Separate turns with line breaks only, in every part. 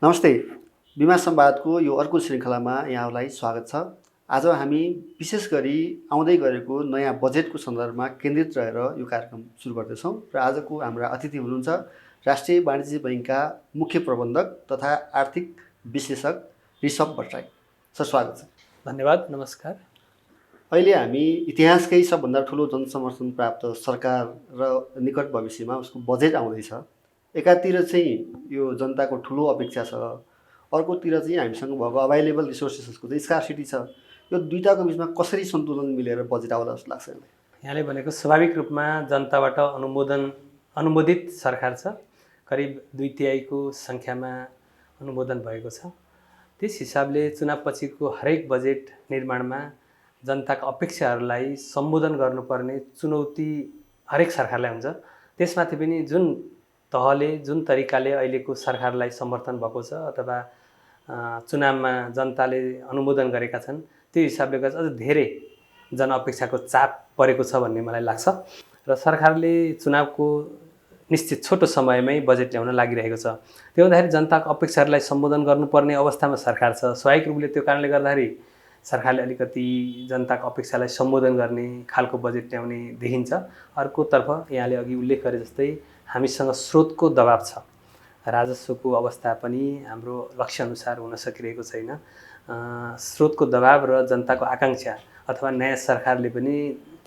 नमस्ते। बिमा संवादको यो अर्को श्रृङ्खलामा यहाँहरूलाई स्वागत छ। आज हामी विशेष गरी आउँदै गरेको नयाँ बजेटको सन्दर्भमा केन्द्रित रहेर यो कार्यक्रम सुरु गर्दैछौँ र आजको हाम्रा अतिथि हुनुहुन्छ राष्ट्रिय वाणिज्य बैङ्कका मुख्य प्रबन्धक तथा आर्थिक विश्लेषक ऋषभ भट्टराई। सर, स्वागत छ।
धन्यवाद, नमस्कार।
अहिले हामी इतिहासकै सबभन्दा ठुलो जनसमर्थन प्राप्त सरकार र निकट भविष्यमा उसको बजेट आउँदैछ। एकातिर चाहिँ यो जनताको ठुलो अपेक्षा छ, अर्कोतिर चाहिँ हामीसँग भएको अभाइलेबल रिसोर्सेसको चाहिँ स्कार्सिटी छ। यो दुईटाको बिचमा कसरी सन्तुलन मिलेर बजेट आउला जस्तो लाग्छ?
यहाँले भनेको स्वाभाविक रूपमा जनताबाट अनुमोदित सरकार छ। करिब 2/3को सङ्ख्यामा अनुमोदन भएको छ। त्यस हिसाबले चुनावपछिको हरेक बजेट निर्माणमा जनताका अपेक्षाहरूलाई सम्बोधन गर्नुपर्ने चुनौती हरेक सरकारलाई हुन्छ। त्यसमाथि पनि जुन तहले जुन तरिकाले अहिलेको सरकारलाई समर्थन भएको छ अथवा चुनावमा जनताले अनुमोदन गरेका छन्, त्यो हिसाबले गर्दा अझ धेरै जनअपेक्षाको चाप परेको छ भन्ने मलाई लाग्छ र सरकारले चुनावको निश्चित छोटो समयमै बजेट ल्याउन लागिरहेको छ। त्यो हुँदाखेरि जनताको अपेक्षाहरूलाई सम्बोधन गर्नुपर्ने अवस्थामा सरकार छ। स्वाभाविक रूपले त्यो कारणले गर्दाखेरि सरकारले अलिकति जनताको अपेक्षालाई सम्बोधन गर्ने खालको बजेट ल्याउने देखिन्छ। अर्कोतर्फ यहाँले अघि उल्लेख गरे जस्तै हामीसँग स्रोतको दबाब छ। राजस्वको अवस्था पनि हाम्रो लक्ष्यअनुसार हुन सकिरहेको छैन। स्रोतको दबाब र जनताको आकाङ्क्षा अथवा नयाँ सरकारले पनि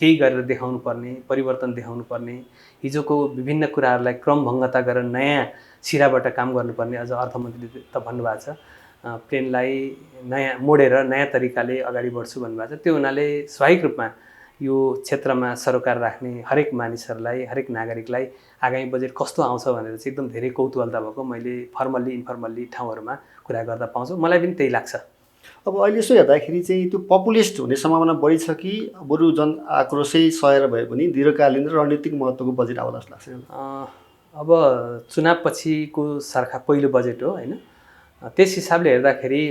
केही गरेर देखाउनु पर्ने, परिवर्तन देखाउनु पर्ने, हिजोको विभिन्न कुराहरूलाई क्रमभङ्गता गरेर नयाँ सिराबाट काम गर्नुपर्ने। अझ अर्थमन्त्रीले त भन्नुभएको छ प्लेनलाई नयाँ मोडेर नयाँ तरिकाले अगाडि बढ्छु भन्नुभएको छ। त्यो हुनाले स्वाभाविक रूपमा यो क्षेत्रमा सरोकार राख्ने हरेक मानिसहरूलाई, हरेक नागरिकलाई आगामी बजेट कस्तो आउँछ भनेर चाहिँ एकदम धेरै कौतूहलता भएको मैले फर्मल्ली इन्फर्मल्ली ठाउँहरूमा कुरा गर्दा पाउँछु। मलाई पनि त्यही लाग्छ।
अब अहिले यसो हेर्दाखेरि चाहिँ त्यो पपुलिस्ट हुने सम्भावना बढी छ कि बरु जन आक्रोशै सहेर भए पनि दीर्घकालीन र रणनीतिक महत्त्वको बजेट आउला जस्तो लाग्छ?
अब चुनावपछिको सरकार पहिलो बजेट हो हैन। त्यस हिसाबले हेर्दाखेरि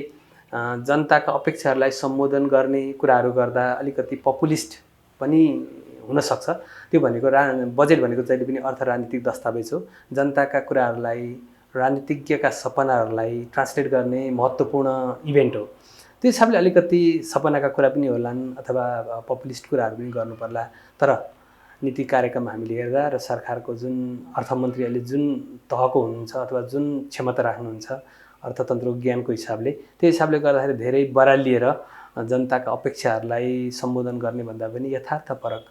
जनताका अपेक्षाहरूलाई सम्बोधन गर्ने कुराहरू गर्दा अलिकति पपुलिस्ट पनि हुनसक्छ। त्यो भनेको बजेट भनेको जहिले पनि अर्थ राजनीतिक दस्तावेज हो। जनताका कुराहरूलाई, राजनीतिज्ञका सपनाहरूलाई ट्रान्सलेट गर्ने महत्त्वपूर्ण इभेन्ट हो। त्यो हिसाबले अलिकति सपनाका कुरा पनि होलान् अथवा पपुलिस्ट कुराहरू पनि गर्नु पर्ला। तर नीति कार्यक्रम हामीले हेर्दा र सरकारको जुन अर्थमन्त्री अहिले जुन तहको हुनुहुन्छ अथवा जुन क्षमता राख्नुहुन्छ अर्थतन्त्रको ज्ञानको हिसाबले, त्यो हिसाबले गर्दाखेरि धेरै बरालिएर जनताका अपेक्षाहरूलाई सम्बोधन गर्ने भन्दा पनि यथार्थपरक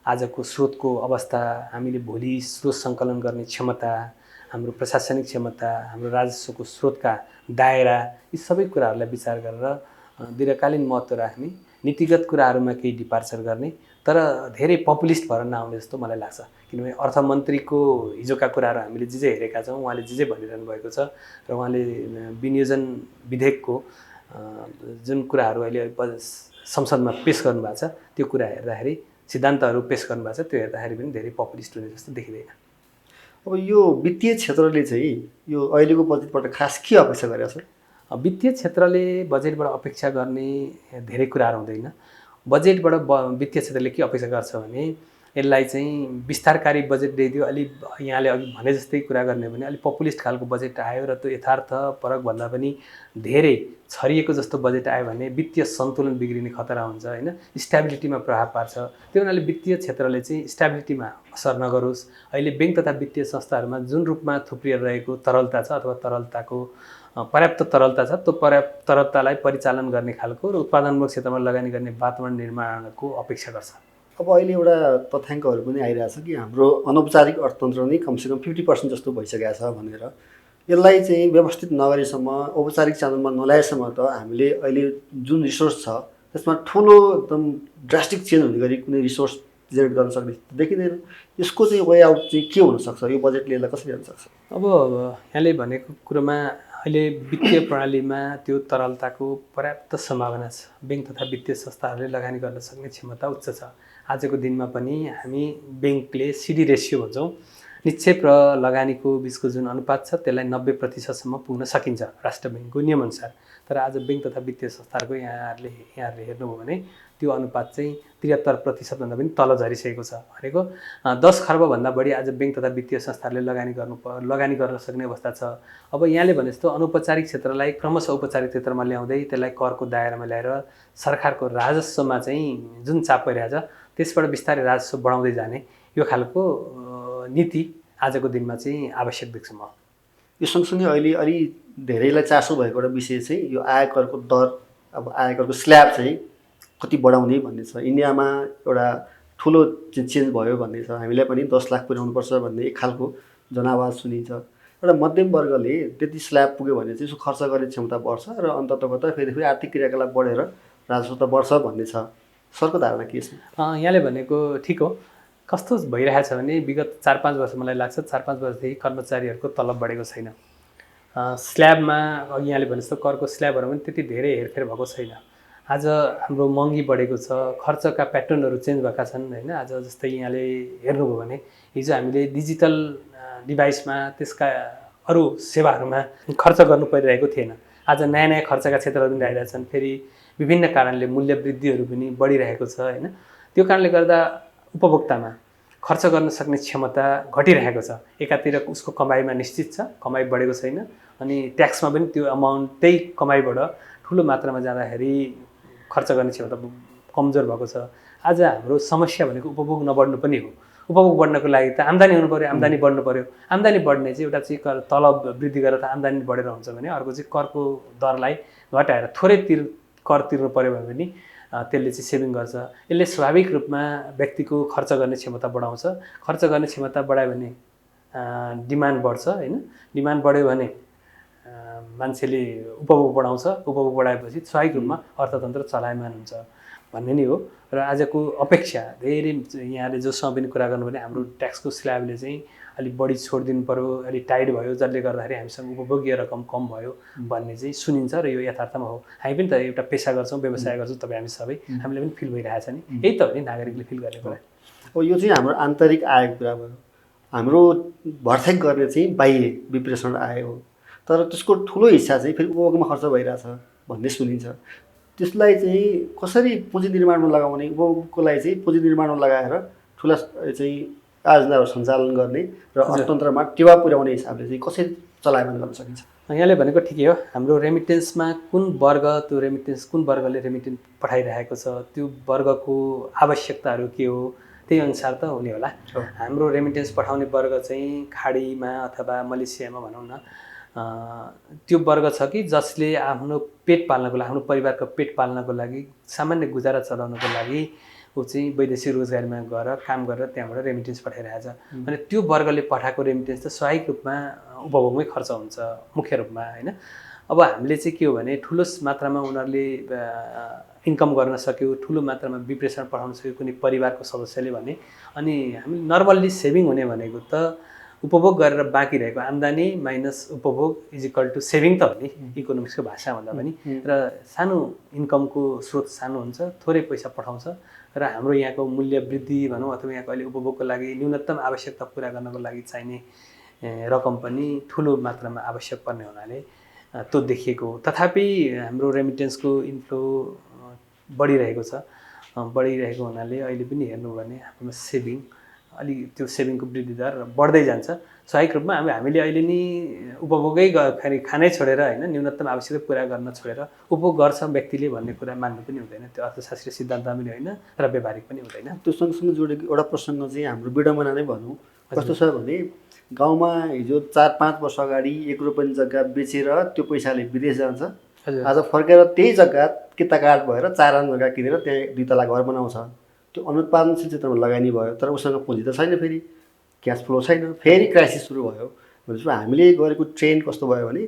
आजको स्रोतको अवस्था, हामीले भोलि स्रोत सङ्कलन गर्ने क्षमता, हाम्रो प्रशासनिक क्षमता, हाम्रो राजस्वको स्रोतका दायरा, यी सबै कुराहरूलाई विचार गरेर दीर्घकालीन महत्त्व राख्ने, नीतिगत कुराहरूमा केही डिपार्चर गर्ने, तर धेरै पपुलिस्ट भएर नआउने जस्तो मलाई लाग्छ। किनभने अर्थमन्त्रीको हिजोका कुराहरू हामीले जे हेरेका छौँ, उहाँले जे भनिरहनु भएको छ र उहाँले विनियोजन विधेयकको जुन कुराहरू अहिले संसदमा पेश गर्नुभएको छ, त्यो कुरा हेर्दाखेरि, सिद्धान्तहरू पेश गर्नुभएको छ, त्यो हेर्दाखेरि पनि धेरै पपुलिस्ट हुने जस्तो देखिँदैन।
अब यो वित्तीय क्षेत्रले चाहिँ यो अहिलेको बजेटबाट खास के अपेक्षा गरेको छ?
वित्तीय क्षेत्रले बजेटबाट अपेक्षा गर्ने धेरै कुराहरू हुँदैन। बजेटबाट वित्तीय क्षेत्रले के अपेक्षा गर्छ भने यसलाई चाहिँ विस्तारकारी बजेट ल्याइदियो, अलि यहाँले अघि भने जस्तै कुरा गर्ने भने अलिक पपुलिस्ट खालको बजेट आयो र त्यो यथार्थपरक भन्दा पनि धेरै छरिएको जस्तो बजेट आयो भने वित्तीय सन्तुलन बिग्रिने खतरा हुन्छ हैन, स्टेबिलिटीमा प्रभाव पार्छ। त्यो हुनाले वित्तीय क्षेत्रले चाहिँ स्टेबिलिटीमा असर नगरोस्। अहिले बैंक तथा वित्तीय संस्थाहरूमा जुन रूपमा थुप्रिएर रहेको तरलता छ अथवा तरलताको पर्याप्त तरलता छ, त्यो पर्याप्त तरलतालाई परिचालन गर्ने खालको र उत्पादनमूलक क्षेत्रमा लगानी गर्ने वातावरण निर्माणको अपेक्षा गर्छ।
अब अहिले एउटा तथ्याङ्कहरू पनि आइरहेछ कि हाम्रो अनौपचारिक अर्थतन्त्र नै कमसेकम 50% जस्तो भइसकेको छ भनेर। यसलाई चाहिँ व्यवस्थित नगरेसम्म, औपचारिक च्यानलमा नल्याएसम्म त हामीले अहिले जुन रिसोर्स छ त्यसमा ठुलो एकदम ड्रास्टिक चेन्ज हुने गरी कुनै रिसोर्स जेनेरेट गर्न सक्ने देखिँदैन। यसको चाहिँ वे आउट चाहिँ के हुनसक्छ? यो बजेटले यसलाई कसरी हेर्न सक्छ?
अब यहाँले भनेको कुरोमा अहिले वित्तीय प्रणालीमा त्यो तरलताको पर्याप्त सम्भावना छ। बैंक तथा वित्तीय संस्थाहरूले लगानी गर्न सक्ने क्षमता उच्च छ। आजको दिनमा पनि हामी बैंकले सिडी रेसियो भन्छौँ, निक्षेप र लगानीको बिचको जुन अनुपात छ त्यसलाई 90% पुग्न सकिन्छ राष्ट्र बैंकको नियमअनुसार। तर आज बैंक तथा वित्तीय संस्थाहरूको यहाँहरूले हेर्नुभयो भने त्यो अनुपात चाहिँ 73% भन्दा पनि तल झरिसकेको छ। भनेको 10 खर्बभन्दा बढी आज ब्याङ्क तथा वित्तीय संस्थाहरूले लगानी गर्न सक्ने अवस्था छ। अब यहाँले भने जस्तो अनौपचारिक क्षेत्रलाई क्रमशः औपचारिक क्षेत्रमा ल्याउँदै त्यसलाई करको दायरामा ल्याएर सरकारको राजस्वमा चाहिँ जुन चाप परिरहेछ त्यसबाट बिस्तारै राजस्व बढाउँदै जाने यो खालको नीति आजको दिनमा चाहिँ आवश्यक देख्छु म।
यो सँगसँगै अहिले अलि धेरैलाई चासो भएको एउटा विषय चाहिँ यो आयकरको दर, अब आयकरको स्ल्याब चाहिँ कति बढाउने भन्ने छ। इन्डियामा एउटा ठुलो चेन्ज भयो भन्ने छ। हामीलाई पनि 10 लाख पुर्याउनुपर्छ भन्ने एक खालको जनआवाज सुनिन्छ। एउटा मध्यम वर्गले त्यति स्ल्याब पुग्यो भने चाहिँ यसो खर्च गर्ने क्षमता बढ्छ र अन्ततः फेरि आर्थिक क्रियाकलाप बढेर राजस्व त बढ्छ भन्ने छ। सरको धारणा के छ?
यहाँले भनेको ठिक हो। कस्तो भइरहेछ भने विगत 4-5 वर्ष मलाई लाग्छ 4-5 वर्षदेखि कर्मचारीहरूको तलब बढेको छैन। स्ल्याबमा अघि यहाँले भने जस्तो करको स्ल्याबहरूमा पनि त्यति धेरै हेरफेर भएको छैन। आज हाम्रो महँगी बढेको छ, खर्चका प्याटर्नहरू चेन्ज भएका छन् होइन। आज जस्तै यहाँले हेर्नुभयो भने हिजो हामीले डिजिटल डिभाइसमा त्यसका अरू सेवाहरूमा खर्च गर्नु परिरहेको थिएन। आज नयाँ नयाँ खर्चका क्षेत्रहरू पनि आइरहेछन्। फेरि विभिन्न कारणले मूल्य वृद्धिहरू पनि बढिरहेको छ होइन। त्यो कारणले गर्दा उपभोक्तामा खर्च गर्न सक्ने क्षमता घटिरहेको छ। एकातिर उसको कमाइमा निश्चित छ, कमाइ बढेको छैन, अनि ट्याक्समा पनि त्यो अमाउन्ट त्यही कमाइबाट ठुलो मात्रामा जाँदाखेरि खर्च गर्ने क्षमता कमजोर भएको छ। आज हाम्रो समस्या भनेको उपभोग नबढ्नु पनि हो। उपभोग बढ्नको लागि त आम्दानी हुनु पऱ्यो, आम्दानी बढ्नु पऱ्यो। आम्दानी बढ्ने चाहिँ एउटा चाहिँ तलब वृद्धि गरेर त आम्दानी बढेर हुन्छ भने, अर्को चाहिँ करको दरलाई घटाएर थोरै कर तिर्नु पऱ्यो भने पनि त्यसले चाहिँ सेभिङ गर्छ। यसले स्वाभाविक रूपमा व्यक्तिको खर्च गर्ने क्षमता बढाउँछ। खर्च गर्ने क्षमता बढायो भने डिमान्ड बढ्छ होइन। डिमान्ड बढ्यो भने मान्छेले उपभोग बढाउँछ। उपभोग बढाएपछि स्वाभाविक रूपमा अर्थतन्त्र चलायमान हुन्छ भन्ने नै हो। र आजको अपेक्षा धेरै यहाँले जोसँग पनि कुरा गर्नु भने हाम्रो ट्याक्सको स्ल्याबले चाहिँ अलिक बढी छोडिदिनु पऱ्यो, अलिक टाइट भयो, जसले गर्दाखेरि हामीसँग उपभोग्य रकम कम भयो भन्ने चाहिँ सुनिन्छ र यो यथार्थमा हो। हामी पनि त एउटा पेसा गर्छौँ, व्यवसाय गर्छौँ, तपाईँ हामी सबै हामीले पनि फिल भइरहेछ नि। यही त हो नि नागरिकले फिल गर्ने कुरा।
अब यो चाहिँ हाम्रो आन्तरिक आयको कुरा भयो। हाम्रो भरथेक गर्ने चाहिँ बाह्य विप्रेषण आय हो। तर त्यसको ठुलो हिस्सा चाहिँ फेरि उपभोगमा खर्च भइरहेछ भन्ने सुनिन्छ। त्यसलाई चाहिँ कसरी पुँजी निर्माणमा लगाउने, उपभोगको लागि चाहिँ पुँजी निर्माणमा लगाएर ठुला चाहिँ आयोजनाहरू सञ्चालन गर्ने र अर्थतन्त्रमा टेवा पुर्याउने हिसाबले चाहिँ कसरी चलायमान गर्न सकिन्छ?
यहाँले भनेको ठिकै हो। हाम्रो रेमिटेन्समा कुन वर्ग, त्यो रेमिटेन्स कुन वर्गले रेमिटेन्स पठाइरहेको छ, त्यो वर्गको आवश्यकताहरू के हो, त्यही अनुसार त हुने होला। हाम्रो रेमिटेन्स पठाउने वर्ग चाहिँ खाडीमा अथवा मलेसियामा भनौँ न, त्यो वर्ग छ कि जसले आफ्नो पेट पाल्नको लागि, आफ्नो परिवारको पेट पाल्नको लागि, सामान्य गुजारा चलाउनको लागि ऊ चाहिँ वैदेशिक रोजगारीमा गएर काम गरेर त्यहाँबाट रेमिटेन्स पठाइरहेछ। अनि त्यो वर्गले पठाएको रेमिटेन्स त स्वाभाविक रूपमा उपभोगमै खर्च हुन्छ मुख्य रूपमा होइन। अब हामीले चाहिँ के हो भने ठुलो मात्रामा उनीहरूले इन्कम गर्न सक्यो, ठुलो मात्रामा विप्रेषण पठाउन सक्यो कुनै परिवारको सदस्यले भने, अनि हामी नर्मल्ली सेभिङ हुने भनेको त उपभोग गरेर बाँकी रहेको आम्दानी माइनस उपभोग इज इक्वल टु सेभिङ त हो नि इकोनोमिक्सको भाषा भन्दा पनि। र सानो इन्कमको स्रोत सानो हुन्छ, थोरै पैसा पठाउँछ र हाम्रो यहाँको मूल्य वृद्धि भनौँ अथवा यहाँको अहिले उपभोगको लागि न्यूनतम आवश्यकता पुरा गर्नको लागि चाहिने रकम पनि ठुलो मात्रामा आवश्यक पर्ने हुनाले त्यो देखिएको हो। तथापि हाम्रो रेमिटेन्सको इन्फ्लो बढिरहेको छ। बढिरहेको हुनाले अहिले पनि हेर्नु भने हाम्रोमा सेभिङ अलि त्यो सेभिङको वृद्धि दर बढ्दै जान्छ। स्वाभाविक रूपमा हामीले अहिले नि उपभोगै खानै छोडेर होइन, न्यूनतम आवश्यकता पुरा गर्न छोडेर उपभोग गर्छ व्यक्तिले भन्ने कुरा मान्नु पनि हुँदैन। त्यो अर्थशास्त्रीय सिद्धान्त पनि होइन र व्यावहारिक पनि हुँदैन।
त्यो सँगसँगै जोडेको एउटा प्रसङ्ग चाहिँ हाम्रो विडम्बना नै भनौँ। कस्तो छ भने गाउँमा हिजो 4-5 वर्ष अगाडि 1 रुपैयाँ जग्गा बेचेर त्यो पैसाले विदेश जान्छ। आज फर्केर त्यही जग्गा किताकाट भएर 4 आना जग्गा किनेर त्यहाँ 2 तला घर बनाउँछ। त्यो अनुत्पादनशील क्षेत्रमा लगानी भयो, तर उसँग पुँजी त छैन, फेरि क्यास फ्लो छैन, फेरि क्राइसिस सुरु भयो। भनेपछि हामीले गरेको ट्रेन्ड कस्तो भयो भने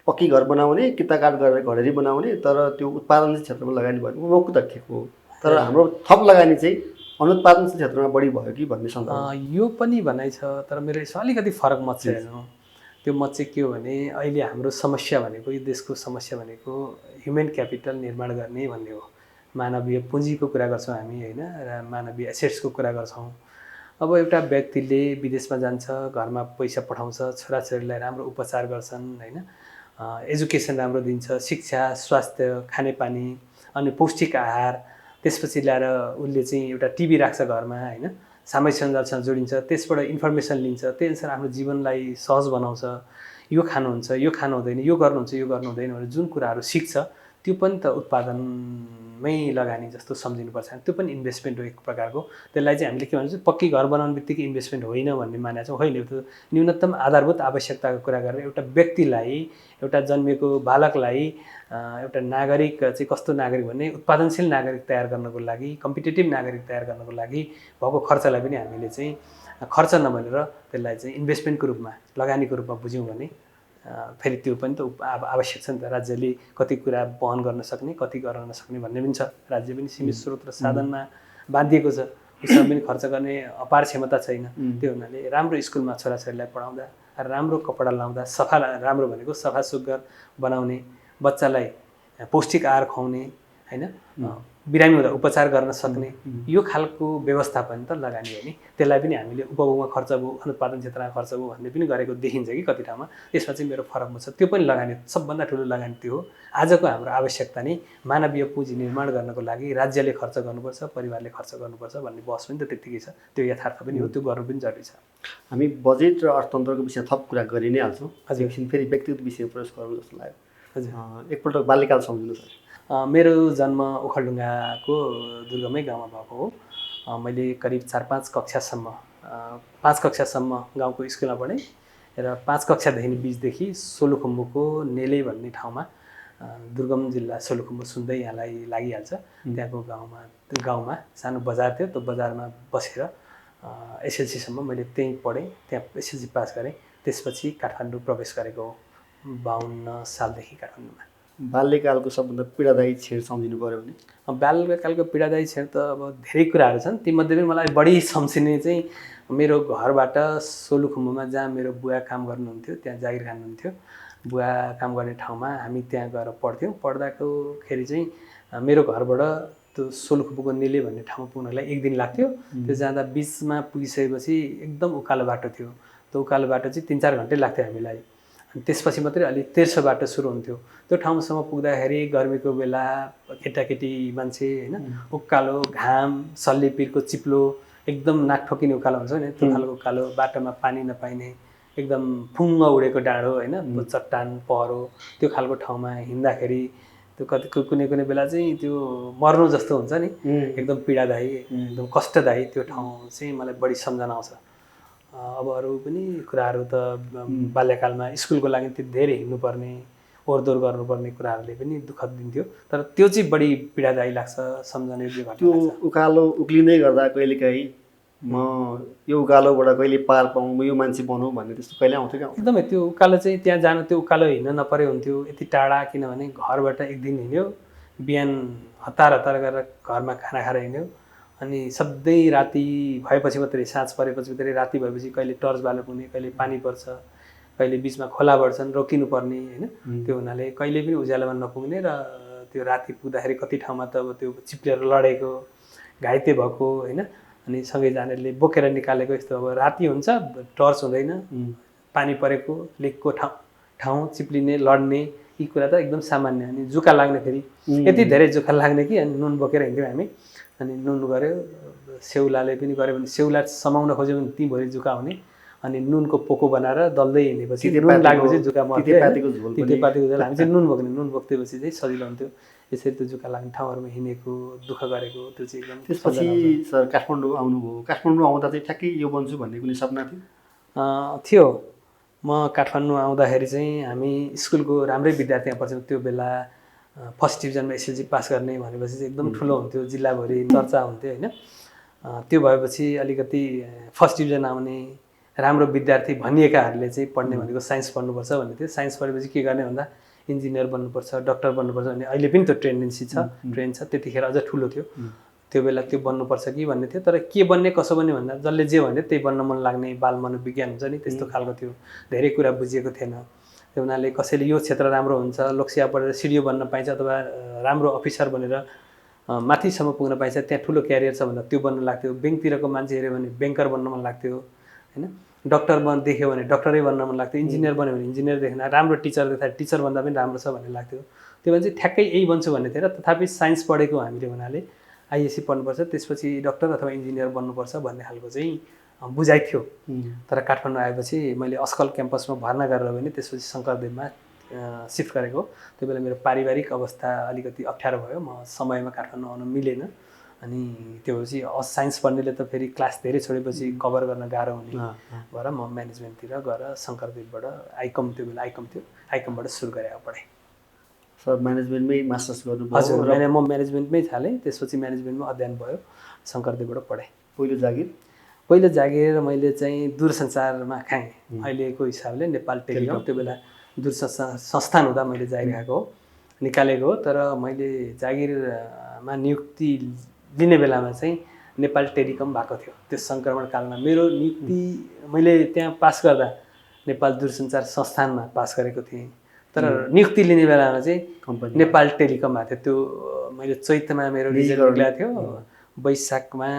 पक्की घर बनाउने, किताकाट गरेर घरेरी बनाउने, तर त्यो उत्पादनशील क्षेत्रमा लगानी भयो। उपभोग त ठिक हो, तर हाम्रो थप लगानी चाहिँ अनुत्पादनशील क्षेत्रमा बढी भयो कि भन्ने सन्दर्भ
यो पनि भनाइ छ। तर मेरो यसमा अलिकति फरक मत छ हेर्नु। त्यो मत चाहिँ के हो भने अहिले हाम्रो समस्या भनेको, यो देशको समस्या भनेको ह्युमन क्यापिटल निर्माण गर्ने भन्ने हो। मानवीय पुँजीको कुरा गर्छौँ हामी होइन, र मानवीय एसेट्सको कुरा गर्छौँ। अब एउटा व्यक्तिले विदेशमा जान्छ, घरमा पैसा पठाउँछ, छोराछोरीलाई राम्रो उपचार गर्छन् होइन, एजुकेसन राम्रो दिन्छ, शिक्षा, स्वास्थ्य, खानेपानी, अनि पौष्टिक आहार त्यसपछि ल्याएर उसले चाहिँ एउटा टिभी राख्छ घरमा होइन, सामाजिक सञ्जालसँग जोडिन्छ, त्यसबाट इन्फर्मेसन लिन्छ, त्यही अनुसार आफ्नो जीवनलाई सहज बनाउँछ। यो खानुहुन्छ, यो खानु हुँदैन, यो गर्नुहुन्छ, यो गर्नु हुँदैन भनेर जुन कुराहरू सिक्छ त्यो पनि त उत्पादनमै लगानी जस्तो सम्झिनुपर्छ। त्यो पनि इन्भेस्टमेन्ट हो एक प्रकारको। त्यसलाई चाहिँ हामीले के भन्छौँ, पक्की घर बनाउने बित्तिकै इन्भेस्टमेन्ट होइन भन्ने मानेको छौँ। होइन, त्यो न्यूनतम आधारभूत आवश्यकताको कुरा गरेर एउटा व्यक्तिलाई, एउटा जन्मेको बालकलाई एउटा नागरिक चाहिँ कस्तो नागरिक भन्ने उत्पादनशील नागरिक तयार गर्नको लागि, कम्पिटेटिभ नागरिक तयार गर्नको लागि भएको खर्चलाई पनि हामीले चाहिँ खर्च नभनेर त्यसलाई चाहिँ इन्भेस्टमेन्टको रूपमा, लगानीको रूपमा बुझ्यौँ भने फेरि त्यो पनि त आवश्यक छ नि त। राज्यले कति कुरा वहन गर्न सक्ने, कति गर्न नसक्ने भन्ने पनि छ। राज्य पनि सीमित स्रोत र साधनमा बाँधिएको छ, उसमा पनि खर्च गर्ने अपार क्षमता छैन। त्यो हुनाले राम्रो स्कुलमा छोराछोरीलाई पढाउँदा, राम्रो कपडा लाउँदा, सफा, राम्रो भनेको सफा सुग्घर बनाउने, बच्चालाई पौष्टिक आहार खुवाउने होइन, बिरामी हुँदा उपचार गर्न सक्ने, यो खालको व्यवस्थापन त लगानी हो नि। त्यसलाई पनि हामीले उपभोगमा खर्च भयो, अनुत्पादन क्षेत्रमा खर्च भयो भन्ने पनि गरेको देखिन्छ कि कति ठाउँमा। त्यसमा चाहिँ मेरो फरकमा छ। त्यो पनि लगानी, सबभन्दा ठुलो लगानी त्यो हो। आजको हाम्रो आवश्यकता नै मानवीय पुँजी निर्माण गर्नको लागि राज्यले खर्च गर्नुपर्छ, परिवारले खर्च गर्नुपर्छ भन्ने बहस पनि त त्यत्तिकै छ। त्यो यथार्थ पनि हो, त्यो गर्नु पनि जरुरी छ।
हामी बजेट र अर्थतन्त्रको विषयमा थप कुरा गरि नै हाल्छौँ।
हजुर,
एकछिन फेरि व्यक्तिगत विषय प्रवेश गरौँ जस्तो लाग्यो।
हजुर,
एकपल्ट बाल्यकाल सम्झिनु सर।
मेरो जन्म ओखलढुङ्गाको दुर्गमै गाउँमा भएको हो। मैले करिब 4-5 कक्षासम्म 5 कक्षासम्म गाउँको स्कुलमा पढेँ र 5 कक्षादेखि बिचदेखि सोलुखुम्बुको नेले भन्ने ठाउँमा, दुर्गम जिल्ला सोलुखुम्बु सुन्दै यहाँलाई लागिहाल्छ, त्यहाँको गाउँमा सानो बजार थियो। त्यो बजारमा बसेर एसएलसीसम्म मैले त्यहीँ पढेँ, त्यहाँ एसएलसी पास गरेँ। त्यसपछि काठमाडौँ प्रवेश गरेको हो 52 सालदेखि काठमाडौँमा।
बाल्यकालको सबभन्दा पीडादायी क्षण सम्झिनु पऱ्यो भने?
बाल्यकालको पीडादायी क्षण त अब धेरै कुराहरू छन्। तीमध्ये पनि मलाई बढी सम्झिने चाहिँ मेरो घरबाट सोलुखुम्बुमा जहाँ मेरो बुवा काम गर्नुहुन्थ्यो, त्यहाँ जागिर खानुहुन्थ्यो। बुवा काम गर्ने ठाउँमा हामी त्यहाँ गएर पढ्थ्यौँ। पढ्दाखेरि चाहिँ मेरो घरबाट त्यो सोलुखुम्बुको नेले भन्ने ठाउँमा पुग्नलाई 1 दिन लाग्थ्यो। त्यो जाँदा बिचमा पुगिसकेपछि एकदम उकालो बाटो थियो। त्यो उकालो बाटो चाहिँ 3-4 घन्टै लाग्थ्यो हामीलाई। अनि त्यसपछि मात्रै अलिक तेर्सो बाटो सुरु हुन्थ्यो। त्यो ठाउँसम्म पुग्दाखेरि गर्मीको बेला केटाकेटी मान्छे होइन, उकालो, घाम, सल्लेपिरको चिप्लो, एकदम नाक ठोकिने उकालो हुन्छ नि, त्यो खालको उकालो, बाटोमा पानी नपाइने, एकदम फुङ्ग उडेको डाँडो होइन, चट्टान, पहरो, त्यो खालको ठाउँमा हिँड्दाखेरि त्यो कुनै बेला चाहिँ त्यो मर्नु जस्तो हुन्छ नि, एकदम पीडादायी, एकदम कष्टदायी। त्यो ठाउँ चाहिँ मलाई बढी सम्झना आउँछ। अब अरू पनि कुराहरू त बाल्यकालमा स्कुलको लागि त्यो धेरै हिँड्नुपर्ने, ओहोरदोहोर गर्नुपर्ने कुराहरूले पनि दुःख दिन्थ्यो। तर त्यो चाहिँ बढी पीडादायी लाग्छ, सम्झने योग्य घटना।
त्यो उकालो उक्लिँदै गर्दा कहिलेकाहीँ म यो उकालोबाट कहिले पार पाऊँ, म यो मान्छे बनौँ भन्ने त्यस्तो कहिले आउँथ्यो क्या?
एकदमै त्यो उकालो चाहिँ त्यहाँ जानु, त्यो उकालो हिँड्न नपरे हुन्थ्यो यति टाढा। किनभने घरबाट 1 दिन हिँड्यो, बिहान हतार गरेर घरमा खाना खाएर हिँड्यो, अनि सधैँ राति भएपछि मात्रै, साँझ परेपछि मात्रै, राति भएपछि कहिले टर्च बाल्न पुग्ने, कहिले पानी पर्छ, कहिले बिचमा खोला बढ्छन्, रोकिनुपर्ने होइन। त्यो हुनाले कहिले पनि उज्यालोमा नपुग्ने र त्यो राति पुग्दाखेरि कति ठाउँमा त अब त्यो चिप्लेर लडेको, घाइते भएको होइन, अनि सँगै जानेले बोकेर निकालेको। यस्तो अब राति हुन्छ, टर्च हुँदैन, पानी परेको, लिकको ठाउँ चिप्लिने, लड्ने, यी कुरा त एकदम सामान्य। अनि जुका लाग्ने, फेरि यति धेरै जुका लाग्ने कि अनि नुन बोकेर हिँड्थ्यौँ हामी। अनि नुन गऱ्यो, सेउलाले पनि गऱ्यो भने, सेउला समाउन खोज्यो भने तीभरि जुका हुने। अनि नुनको पोको बनाएर दल्दै हिँडेपछि नुन लागेपछि जुका मर्थ्यो। तितेपातीको झोल हामी चाहिँ नुन बोक्ने, नुन बोक्दैपछि चाहिँ सजिलो हुन्थ्यो। यसरी त्यो जुका लाग्ने ठाउँहरूमा हिँडेको, दुःख गरेको, त्यो चाहिँ एकदम।
त्यसपछि सर काठमाडौँ आउनुभयो। काठमाडौँ आउँदा चाहिँ ठ्याक्कै यो बन्छु भन्ने कुनै सपना
थियो? म काठमाडौँ आउँदाखेरि चाहिँ हामी स्कुलको राम्रै विद्यार्थीमा पढ्थ्यौँ। त्यो बेला फर्स्ट डिभिजनमा एसएलसी पास गर्ने भनेपछि चाहिँ एकदम ठुलो हुन्थ्यो, जिल्लाभरि चर्चा हुन्थ्यो होइन। त्यो भएपछि अलिकति फर्स्ट डिभिजन आउने राम्रो विद्यार्थी भनिएकाहरूले चाहिँ पढ्ने भनेको साइन्स पढ्नुपर्छ भन्ने थियो। साइन्स पढेपछि के गर्ने भन्दा इन्जिनियर बन्नुपर्छ, डक्टर बन्नुपर्छ भन्ने अहिले पनि त्यो ट्रेन्डेन्सी छ, ट्रेन्ड छ। त्यतिखेर अझ ठुलो थियो। त्यो बेला त्यो बन्नुपर्छ कि भन्ने थियो। तर के बन्ने कसो बन्ने भन्दा जसले जे भन्यो त्यही बन्न मन लाग्ने, बाल मनोविज्ञान हुन्छ नि, त्यस्तो खालको थियो। धेरै कुरा बुझिएको थिएन। त्यो हुनाले कसैले यो क्षेत्र राम्रो हुन्छ, लोकसेवा पढेर सिडिओ बन्न पाइन्छ, अथवा राम्रो अफिसर बनेर माथिसम्म पुग्न पाइन्छ, त्यहाँ ठुलो क्यारियर छ भन्दा त्यो बन्न लाग्थ्यो। ब्याङ्कतिरको मान्छे हेऱ्यो भने ब्याङ्कर बन्न मन लाग्थ्यो होइन। डक्टर देख्यो भने डक्टरै बन्न मन लाग्थ्यो। इन्जिनियर बन्यो भने इन्जिनियर देख्न, राम्रो टिचर देख्दा टिचर भन्दा पनि राम्रो छ भन्ने लाग्थ्यो। त्यो भने चाहिँ ठ्याक्कै यही बन्छु भन्ने थियो र तथापि साइन्स पढेको हामीले हुनाले आइएससी पढ्नुपर्छ, त्यसपछि डक्टर अथवा इन्जिनियर बन्नुपर्छ भन्ने खालको चाहिँ बुझाइ थियो। तर काठमाडौँ आएपछि मैले अस्कल क्याम्पसमा भर्ना गरेर पनि त्यसपछि शङ्करदेवमा सिफ्ट गरेको। त्यो बेला मेरो पारिवारिक अवस्था अलिकति अप्ठ्यारो भयो, म समयमा काठमाडौँ आउन मिलेन। अनि त्यो पछि साइन्स पढ्नेले त फेरि क्लास धेरै छोडेपछि कभर गर्न गाह्रो हुने भएर म म्यानेजमेन्टतिर गएर शङ्करदेवबाट आइकम, त्यो बेला आइकम थियो, आइकमबाट सुरु गरेँ पढाइ।
सर म्यानेजमेन्टमै मास्टर्स गर्नुभयो?
हजुर, म म्यानेजमेन्टमै थालेँ, त्यसपछि म्यानेजमेन्टमा अध्ययन भयो, शङ्करदेवबाट पढेँ। पहिलो जागिर मैले चाहिँ दूरसञ्चारमा खाएँ, अहिलेको हिसाबले नेपाल टेलिकम। त्यो बेला दूरसञ्चार संस्थान हुँदा मैले जागिर खाएको हो, निकालेको हो। तर मैले जागिरमा नियुक्ति लिने बेलामा चाहिँ नेपाल टेलिकम भएको थियो। त्यो सङ्क्रमण कालमा मेरो नियुक्ति, मैले त्यहाँ पास गर्दा नेपाल दूरसञ्चार संस्थानमा पास गरेको थिएँ, तर नियुक्ति लिने बेलामा चाहिँ नेपाल टेलिकम भएको थियो। त्यो मैले चैतमा मेरो रिजल्ट निक्लेको थियो, वैशाखमा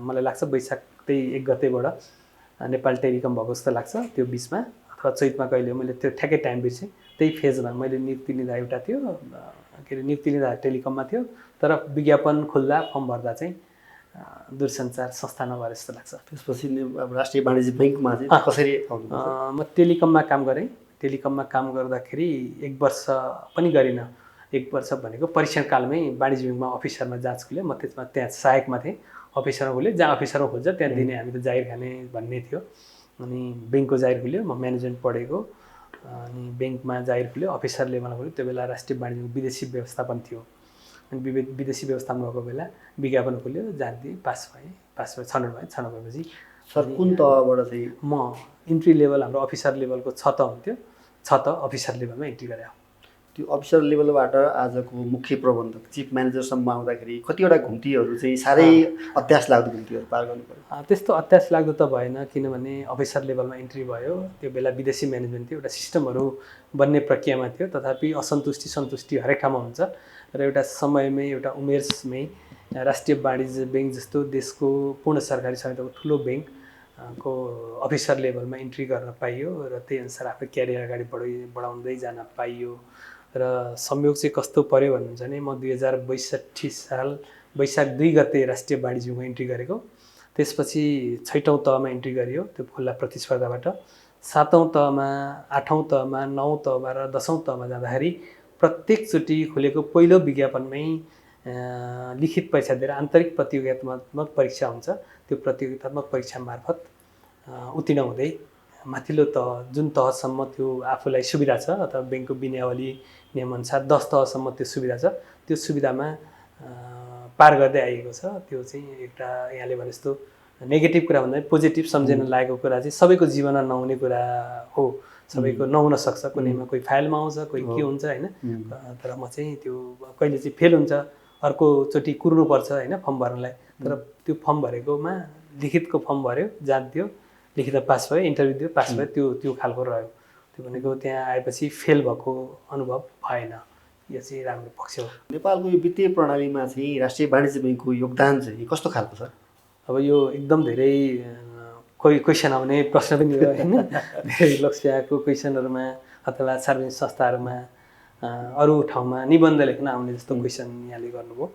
मलाई लाग्छ वैशाख 1 गतेबाट नेपाल टेलिकम भएको जस्तो लाग्छ, त्यो बिचमा अथवा चैतमा कहिले हो, मैले त्यो ठ्याक्कै टाइम बिर्सेँ। त्यही फेजमा मैले नियुक्ति लिँदा एउटा थियो, के अरे नियुक्ति लिँदा टेलिकममा थियो, तर विज्ञापन खोल्दा फर्म भर्दा चाहिँ दूरसञ्चार संस्थानमा भएर जस्तो लाग्छ।
त्यसपछि राष्ट्रिय वाणिज्य बैङ्कमा चाहिँ कसरी आउनु?
म टेलिकममा काम गरेँ। टेलिकममा काम गर्दाखेरि 1 वर्ष पनि गरिनँ। 1 वर्ष भनेको परीक्षणकालमै वाणिज्य बैङ्कमा अफिसरमा जाँच खुल्यो, म त्यसमा त्यहाँ सहायकमा थिएँ। अफिसरमा खुल्यो, जहाँ अफिसरमा खोल्छ त्यहाँ दिने, हामी त जागिर खाने भन्ने थियो। अनि ब्याङ्कको जागिर खुल्यो, म म्यानेजमेन्ट पढेको, अनि ब्याङ्कमा जागिर खुल्यो, अफिसर लेभलमा खुल्यो। त्यो बेला राष्ट्रिय वाणिज्य विदेशी व्यवस्थापन थियो, अनि विदेशी व्यवस्थापन भएको बेला विज्ञापन खुल्यो, जान्थेँ, पास भएँ, छनौट भएँ। छनौट भएपछि
सर कुन तहबाट चाहिँ?
म इन्ट्री लेभल, हाम्रो अफिसर लेभलको 6 तह हुन्थ्यो, 6 तह अफिसर लेभलमा इन्ट्री गरेँ।
त्यो अफिसर लेभलबाट आजको मुख्य प्रबन्धक चिफ म्यानेजरसम्म आउँदाखेरि कतिवटा घुम्तीहरू चाहिँ साह्रै अत्यास लाग्दो घुम्तीहरू पार गर्नु पर्यो?
त्यस्तो अत्यास लाग्दो त भएन, किनभने अफिसर लेभलमा इन्ट्री भयो। त्यो बेला विदेशी म्यानेजमेन्ट थियो, एउटा सिस्टमहरू बन्ने प्रक्रियामा थियो। तथापि असन्तुष्टि सन्तुष्टि हरेक ठाउँमा हुन्छ, र एउटा समयमै, एउटा उमेरमै राष्ट्रिय वाणिज्य ब्याङ्क जस्तो देशको पूर्ण सरकारी स्वामित्वको ठुलो ब्याङ्कको अफिसर लेभलमा इन्ट्री गर्न पाइयो, र त्यही अनुसार आफ्नो क्यारियर अगाडि बढाउँदै जान पाइयो। र संयोग चाहिँ कस्तो पर्यो भन्नुहुन्छ भने, म 2062 साल वैशाख 2 गते राष्ट्रिय वाणिज्यमा इन्ट्री गरेको। त्यसपछि 6औँ तहमा इन्ट्री गरियो, त्यो खुल्ला प्रतिस्पर्धाबाट। 7औँ तहमा, 8औँ तहमा, 9औँ तहमा र 10औँ तहमा जाँदाखेरि प्रत्येकचोटि खुलेको पहिलो विज्ञापनमै लिखित परीक्षा दिएर आन्तरिक प्रतियोगितात्मक परीक्षा हुन्छ, त्यो प्रतियोगितात्मक परीक्षा मार्फत उत्तीर्ण हुँदै माथिल्लो तह, जुन तहसम्म त्यो आफूलाई सुविधा छ अथवा ब्याङ्कको विनियावली नियमअनुसार 10 तहसम्म त्यो सुविधा छ, त्यो सुविधामा पार गर्दै आइएको छ। त्यो चाहिँ एउटा यहाँले भने जस्तो नेगेटिभ कुरा भन्दा पोजिटिभ सम्झिन लागेको कुरा चाहिँ सबैको जीवनमा नहुने कुरा हो, सबैको नहुन सक्छ, कुनैमा कोही फाइलमा आउँछ, कोही के हुन्छ होइन। तर म चाहिँ त्यो कहिले चाहिँ फेल हुन्छ, अर्कोचोटि कुर्नुपर्छ होइन फर्म भर्नलाई। तर त्यो फर्म भरेकोमा लिखितको फर्म भर्यो, जाँच्यो, लिखित पास भयो, इन्टरभ्यू दियो, पास भयो, त्यो खालको रह्यो। त्यो भनेको त्यहाँ आएपछि फेल भएको अनुभव भएन, यो चाहिँ राम्रो पक्ष हो।
नेपालको यो वित्तीय प्रणालीमा चाहिँ राष्ट्रिय वाणिज्य बैङ्कको योगदान चाहिँ कस्तो खालको छ?
अब यो एकदम धेरै कोही क्वेसन आउने प्रश्न पनि हो होइन। धेरै लोकसेवाको क्वेसनहरूमा अथवा सार्वजनिक संस्थाहरूमा, अरू ठाउँमा निबन्ध लेख्न आउने जस्तो क्वेसन यहाँले गर्नुभयो।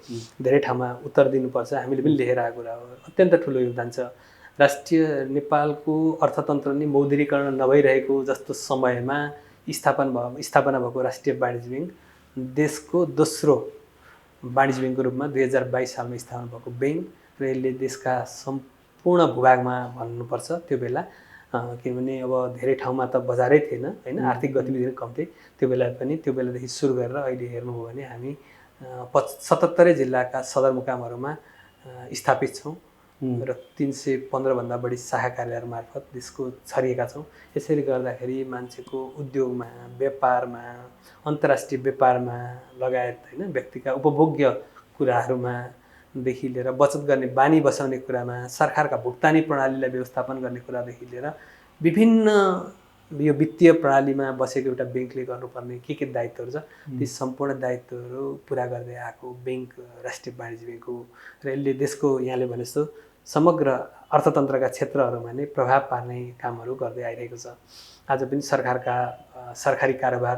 धेरै ठाउँमा उत्तर दिनुपर्छ, हामीले पनि लेखेर आएको कुरा हो। अत्यन्त ठुलो योगदान छ। राष्ट्रिय नेपालको अर्थतन्त्र नै मौद्रीकरण नभइरहेको जस्तो समयमा स्थापना भएको राष्ट्रिय वाणिज्य बैङ्क देशको दोस्रो वाणिज्य बैङ्कको रूपमा 2022 सालमा स्थापना भएको बैङ्क, र यसले देशका सम्पूर्ण भूभागमा भन्नुपर्छ त्यो बेला, किनभने अब धेरै ठाउँमा त बजारै थिएन होइन, आर्थिक गतिविधिहरू कम थिए। त्यो बेलादेखि सुरु गरेर अहिले हेर्नुभयो भने हामी 77 जिल्लाका सदरमुकामहरूमा स्थापित छौँ, र 315 भन्दा बढी शाखा कार्यालय मार्फत देशको छरिएका छौँ। यसरी गर्दाखेरि मान्छेको उद्योगमा, व्यापारमा, अन्तर्राष्ट्रिय व्यापारमा लगायत होइन व्यक्तिका उपभोग्य कुराहरूमा देखि लिएर बचत गर्ने बानी बसाउने कुरामा, सरकारका भुक्तानी प्रणालीलाई व्यवस्थापन गर्ने कुरादेखि लिएर विभिन्न यो वित्तीय प्रणालीमा बसेको एउटा ब्याङ्कले गर्नुपर्ने के दायित्वहरू छ, ती सम्पूर्ण दायित्वहरू पुरा गर्दै आएको ब्याङ्क राष्ट्रिय वाणिज्य बैङ्क हो। र यसले देशको यहाँले भने जस्तो समग्र अर्थतन्त्रका क्षेत्रहरूमा नै प्रभाव पार्ने कामहरू गर्दै आइरहेको छ। आज पनि सरकारी कारोबार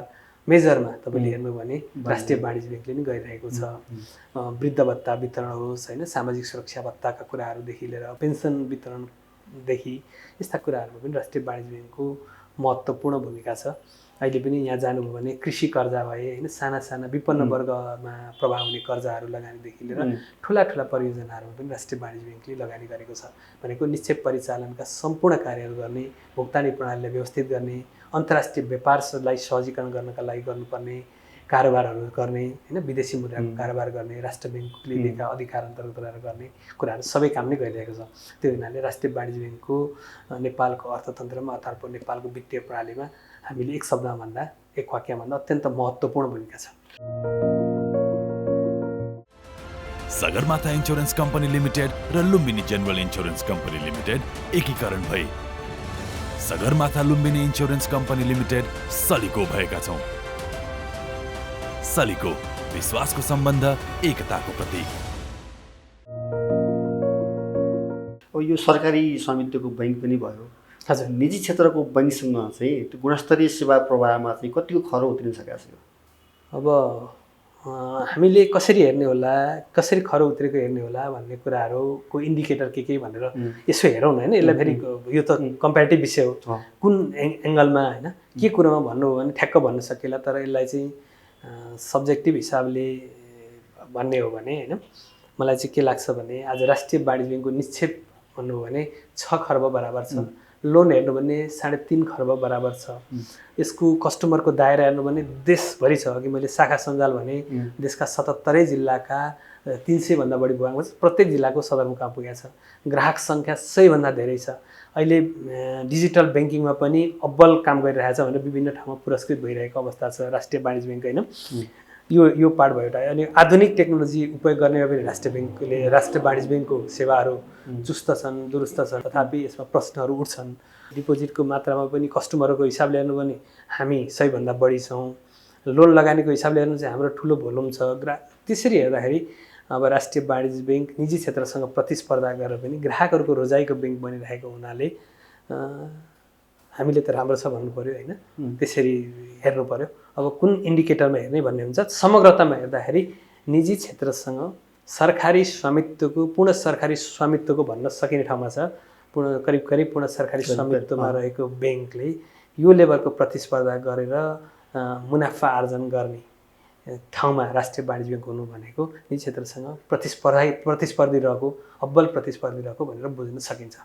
मेजरमा तपाईँले हेर्नु भने राष्ट्रिय वाणिज्य ब्याङ्कले नै गरिरहेको छ। वृद्ध भत्ता वितरण होस् होइन, सामाजिक सुरक्षा भत्ताका कुराहरूदेखि लिएर पेन्सन वितरणदेखि यस्ता कुराहरूमा पनि राष्ट्रिय वाणिज्य ब्याङ्कको महत्त्वपूर्ण भूमिका छ। अहिले पनि यहाँ जानुभयो भने कृषि कर्जा भए होइन, साना साना विपन्न वर्गमा प्रभाव हुने कर्जाहरू लगानीदेखि लिएर ठुला ठुला परियोजनाहरूमा पनि राष्ट्रिय वाणिज्य ब्याङ्कले लगानी गरेको छ। भनेको निक्षेप परिचालनका सम्पूर्ण कार्यहरू गर्ने, भुक्तानी प्रणालीलाई व्यवस्थित गर्ने, अन्तर्राष्ट्रिय व्यापारलाई सहजीकरण गर्नका लागि गर्नुपर्ने कारोबारहरू गर्ने होइन, विदेशी मुद्राको कारोबार गर्ने, राष्ट्र ब्याङ्कले दिएका अधिकार अन्तर्गत गर्ने कुराहरू सबै काम नै गरिरहेको छ। त्यो हुनाले राष्ट्रिय वाणिज्य ब्याङ्कको नेपालको अर्थतन्त्रमा अथवा नेपालको वित्तीय प्रणालीमा हामीले एक शब्दमा भन्दा, एक वाक्यमा भन्दा अत्यन्त महत्त्वपूर्ण भूमिका छ।
सगरमाथा इन्स्योरेन्स कम्पनी लिमिटेड र Lumbini general insurance company limited एकीकरण भई Sagarmatha Lumbini insurance company limited Salico भएका छौँ। सलिको विश्वासको सम्बन्ध, एकताको प्रतीक।
अब यो सरकारी स्वामित्वको बैङ्क पनि भयो,
हजुर,
निजी क्षेत्रको बैङ्कसँग चाहिँ त्यो गुणस्तरीय सेवा प्रवाहमा चाहिँ कतिको खरो उत्रिन सकेको छ? अब
हामीले कसरी हेर्ने होला, कसरी खरो उत्रेको हेर्ने होला भन्ने कुराहरूको इन्डिकेटर के भनेर यसो हेरौँ न होइन। यसलाई फेरि यो त कम्पेरिटिभ विषय हो, कुन एङ्गलमा होइन के कुरामा भन्नु हो भने ठ्याक्क भन्न सकिएला। तर यसलाई चाहिँ सब्जेक्टिभ हिसाबले भन्ने हो भने होइन, मलाई चाहिँ के लाग्छ भने आज राष्ट्रिय वाणिज्य ब्याङ्कको निक्षेप भन्नु हो भने 6 खर्ब बराबर छ, लोन हेर्नु भने 3.5 खर्ब बराबर छ। यसको कस्टमरको दायरा हेर्नु भने देशभरि छ। अघि मैले शाखा सञ्जाल भने देशका 77 जिल्लाका 300 भन्दा बढी भूभागमा प्रत्येक जिल्लाको सदरमुकाम पुगेको छ। ग्राहक सङ्ख्या सबैभन्दा धेरै छ। अहिले डिजिटल ब्याङ्किङमा पनि अब्बल काम गरिरहेछ भनेर विभिन्न ठाउँमा पुरस्कृत भइरहेको अवस्था छ राष्ट्रिय वाणिज्य ब्याङ्क होइन। यो पार्ट भयो एउटा। अनि आधुनिक टेक्नोलोजी उपयोग गर्नेमा पनि राष्ट्रिय वाणिज्य ब्याङ्कको सेवाहरू चुस्त छन्, दुरुस्त छन्। तथापि यसमा प्रश्नहरू उठ्छन्। डिपोजिटको मात्रामा पनि कस्टमरको हिसाबले हेर्नु भने हामी सबैभन्दा बढी छौँ। लोन लगानीको हिसाबले हेर्नु चाहिँ हाम्रो ठुलो भोल्युम छ। त्यसरी हेर्दाखेरि अब राष्ट्रिय वाणिज्य ब्याङ्क निजी क्षेत्रसँग प्रतिस्पर्धा गरेर पनि ग्राहकहरूको रोजाइको ब्याङ्क बनिरहेको हुनाले हामीले त राम्रो छ भन्नु पऱ्यो होइन। त्यसरी हेर्नु पऱ्यो। अब कुन इन्डिकेटरमा हेर्ने भन्ने हुन्छ। समग्रतामा हेर्दाखेरि निजी क्षेत्रसँग सरकारी स्वामित्वको, पूर्ण सरकारी स्वामित्वको भन्न सकिने ठाउँमा छ। करिब पूर्ण सरकारी स्वामित्वमा रहेको ब्याङ्कले यो लेभलको प्रतिस्पर्धा गरेर मुनाफा आर्जन गर्ने ठाउँमा राष्ट्रिय वाणिज्य ब्याङ्क हुनु भनेको निजी क्षेत्रसँग प्रतिस्पर्धी रहेको, अब्बल प्रतिस्पर्धी रहेको भनेर बुझ्न सकिन्छ।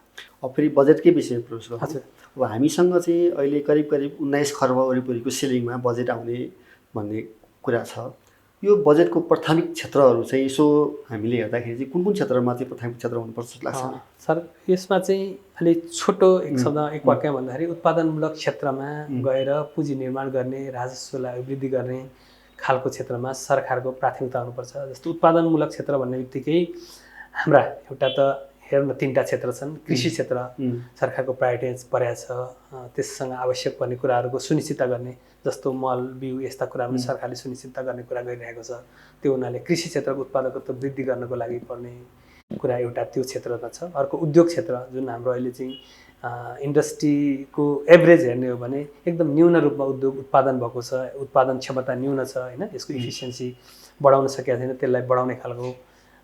अब फेरि बजेटकै विषय प्रश्न।
हजुर,
अब हामीसँग चाहिँ अहिले करिब 19 खर्ब वरिपरिको सिलिङमा बजेट आउने भन्ने कुरा छ। यो बजेटको प्राथमिक क्षेत्रहरू चाहिँ यसो हामीले हेर्दाखेरि चाहिँ कुन क्षेत्रमा चाहिँ प्राथमिक क्षेत्र हुनुपर्छ जस्तो लाग्छ?
सर, यसमा चाहिँ अलि छोटो एक शब्द, एक वाक्य भन्दाखेरि उत्पादनमूलक क्षेत्रमा गएर पुँजी निर्माण गर्ने, राजस्वलाई वृद्धि गर्ने खालको क्षेत्रमा सरकारको प्राथमिकता हुनुपर्छ। जस्तो उत्पादनमूलक क्षेत्र भन्ने बित्तिकै हाम्रा एउटा त हेर्न 3टा क्षेत्र छन्। कृषि क्षेत्र सरकारको प्रायोरिटी परेको छ। त्यससँग आवश्यक पर्ने कुराहरूको सुनिश्चितता गर्ने, जस्तो मल बिउ यस्ता कुराहरू सरकारले सुनिश्चितता गर्ने कुरा गरिरहेको छ। त्यो हुनाले कृषि क्षेत्रको उत्पादकत्व वृद्धि गर्नको लागि पर्ने कुरा एउटा त्यो क्षेत्रमा छ। अर्को उद्योग क्षेत्र, जुन हाम्रो अहिले चाहिँ इन्डस्ट्रीको एभरेज हेर्ने हो भने एकदम न्यून रूपमा उद्योग उत्पादन भएको छ। उत्पादन क्षमता न्यून छ होइन। यसको इफिसियन्सी बढाउन सकेका छैन, त्यसलाई बढाउने खालको।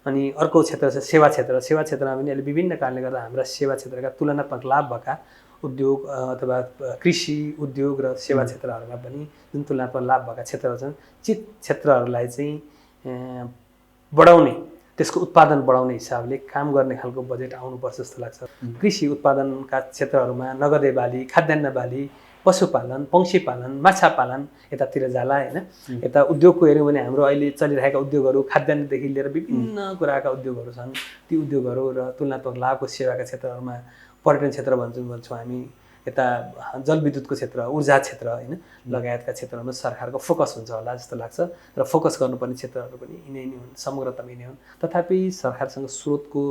अनि अर्को क्षेत्र छ सेवा क्षेत्र। सेवा क्षेत्रमा पनि अहिले विभिन्न कारणले गर्दा हाम्रा सेवा क्षेत्रका तुलनात्मक लाभ भएका उद्योग अथवा कृषि उद्योग र सेवा क्षेत्रहरूमा पनि जुन तुलनात्मक लाभ भएका क्षेत्रहरू छन्, ती क्षेत्रहरूलाई चाहिँ बढाउने, त्यसको उत्पादन बढाउने हिसाबले काम गर्ने खालको बजेट आउनुपर्छ जस्तो लाग्छ। कृषि उत्पादनका क्षेत्रहरूमा नगदे बाली, खाद्यान्न बाली, पशुपालन, पक्षी पालन, माछा पालन यतातिर जाला होइन। यता उद्योगको हेऱ्यौँ भने हाम्रो अहिले चलिरहेका उद्योगहरू खाद्यान्नदेखि लिएर विभिन्न कुराका उद्योगहरू छन्। ती उद्योगहरू र तुलनात्मक लाभको सेवाका क्षेत्रहरूमा पर्यटन क्षेत्र भन्छौँ हामी, यता जलविद्युतको क्षेत्र, ऊर्जा क्षेत्र होइन लगायतका क्षेत्रहरूमा सरकारको फोकस हुन्छ होला जस्तो लाग्छ। र फोकस गर्नुपर्ने क्षेत्रहरू पनि यिनै नै हुन्, समग्रतामा यिनै हुन्। तथापि सरकारसँग स्रोतको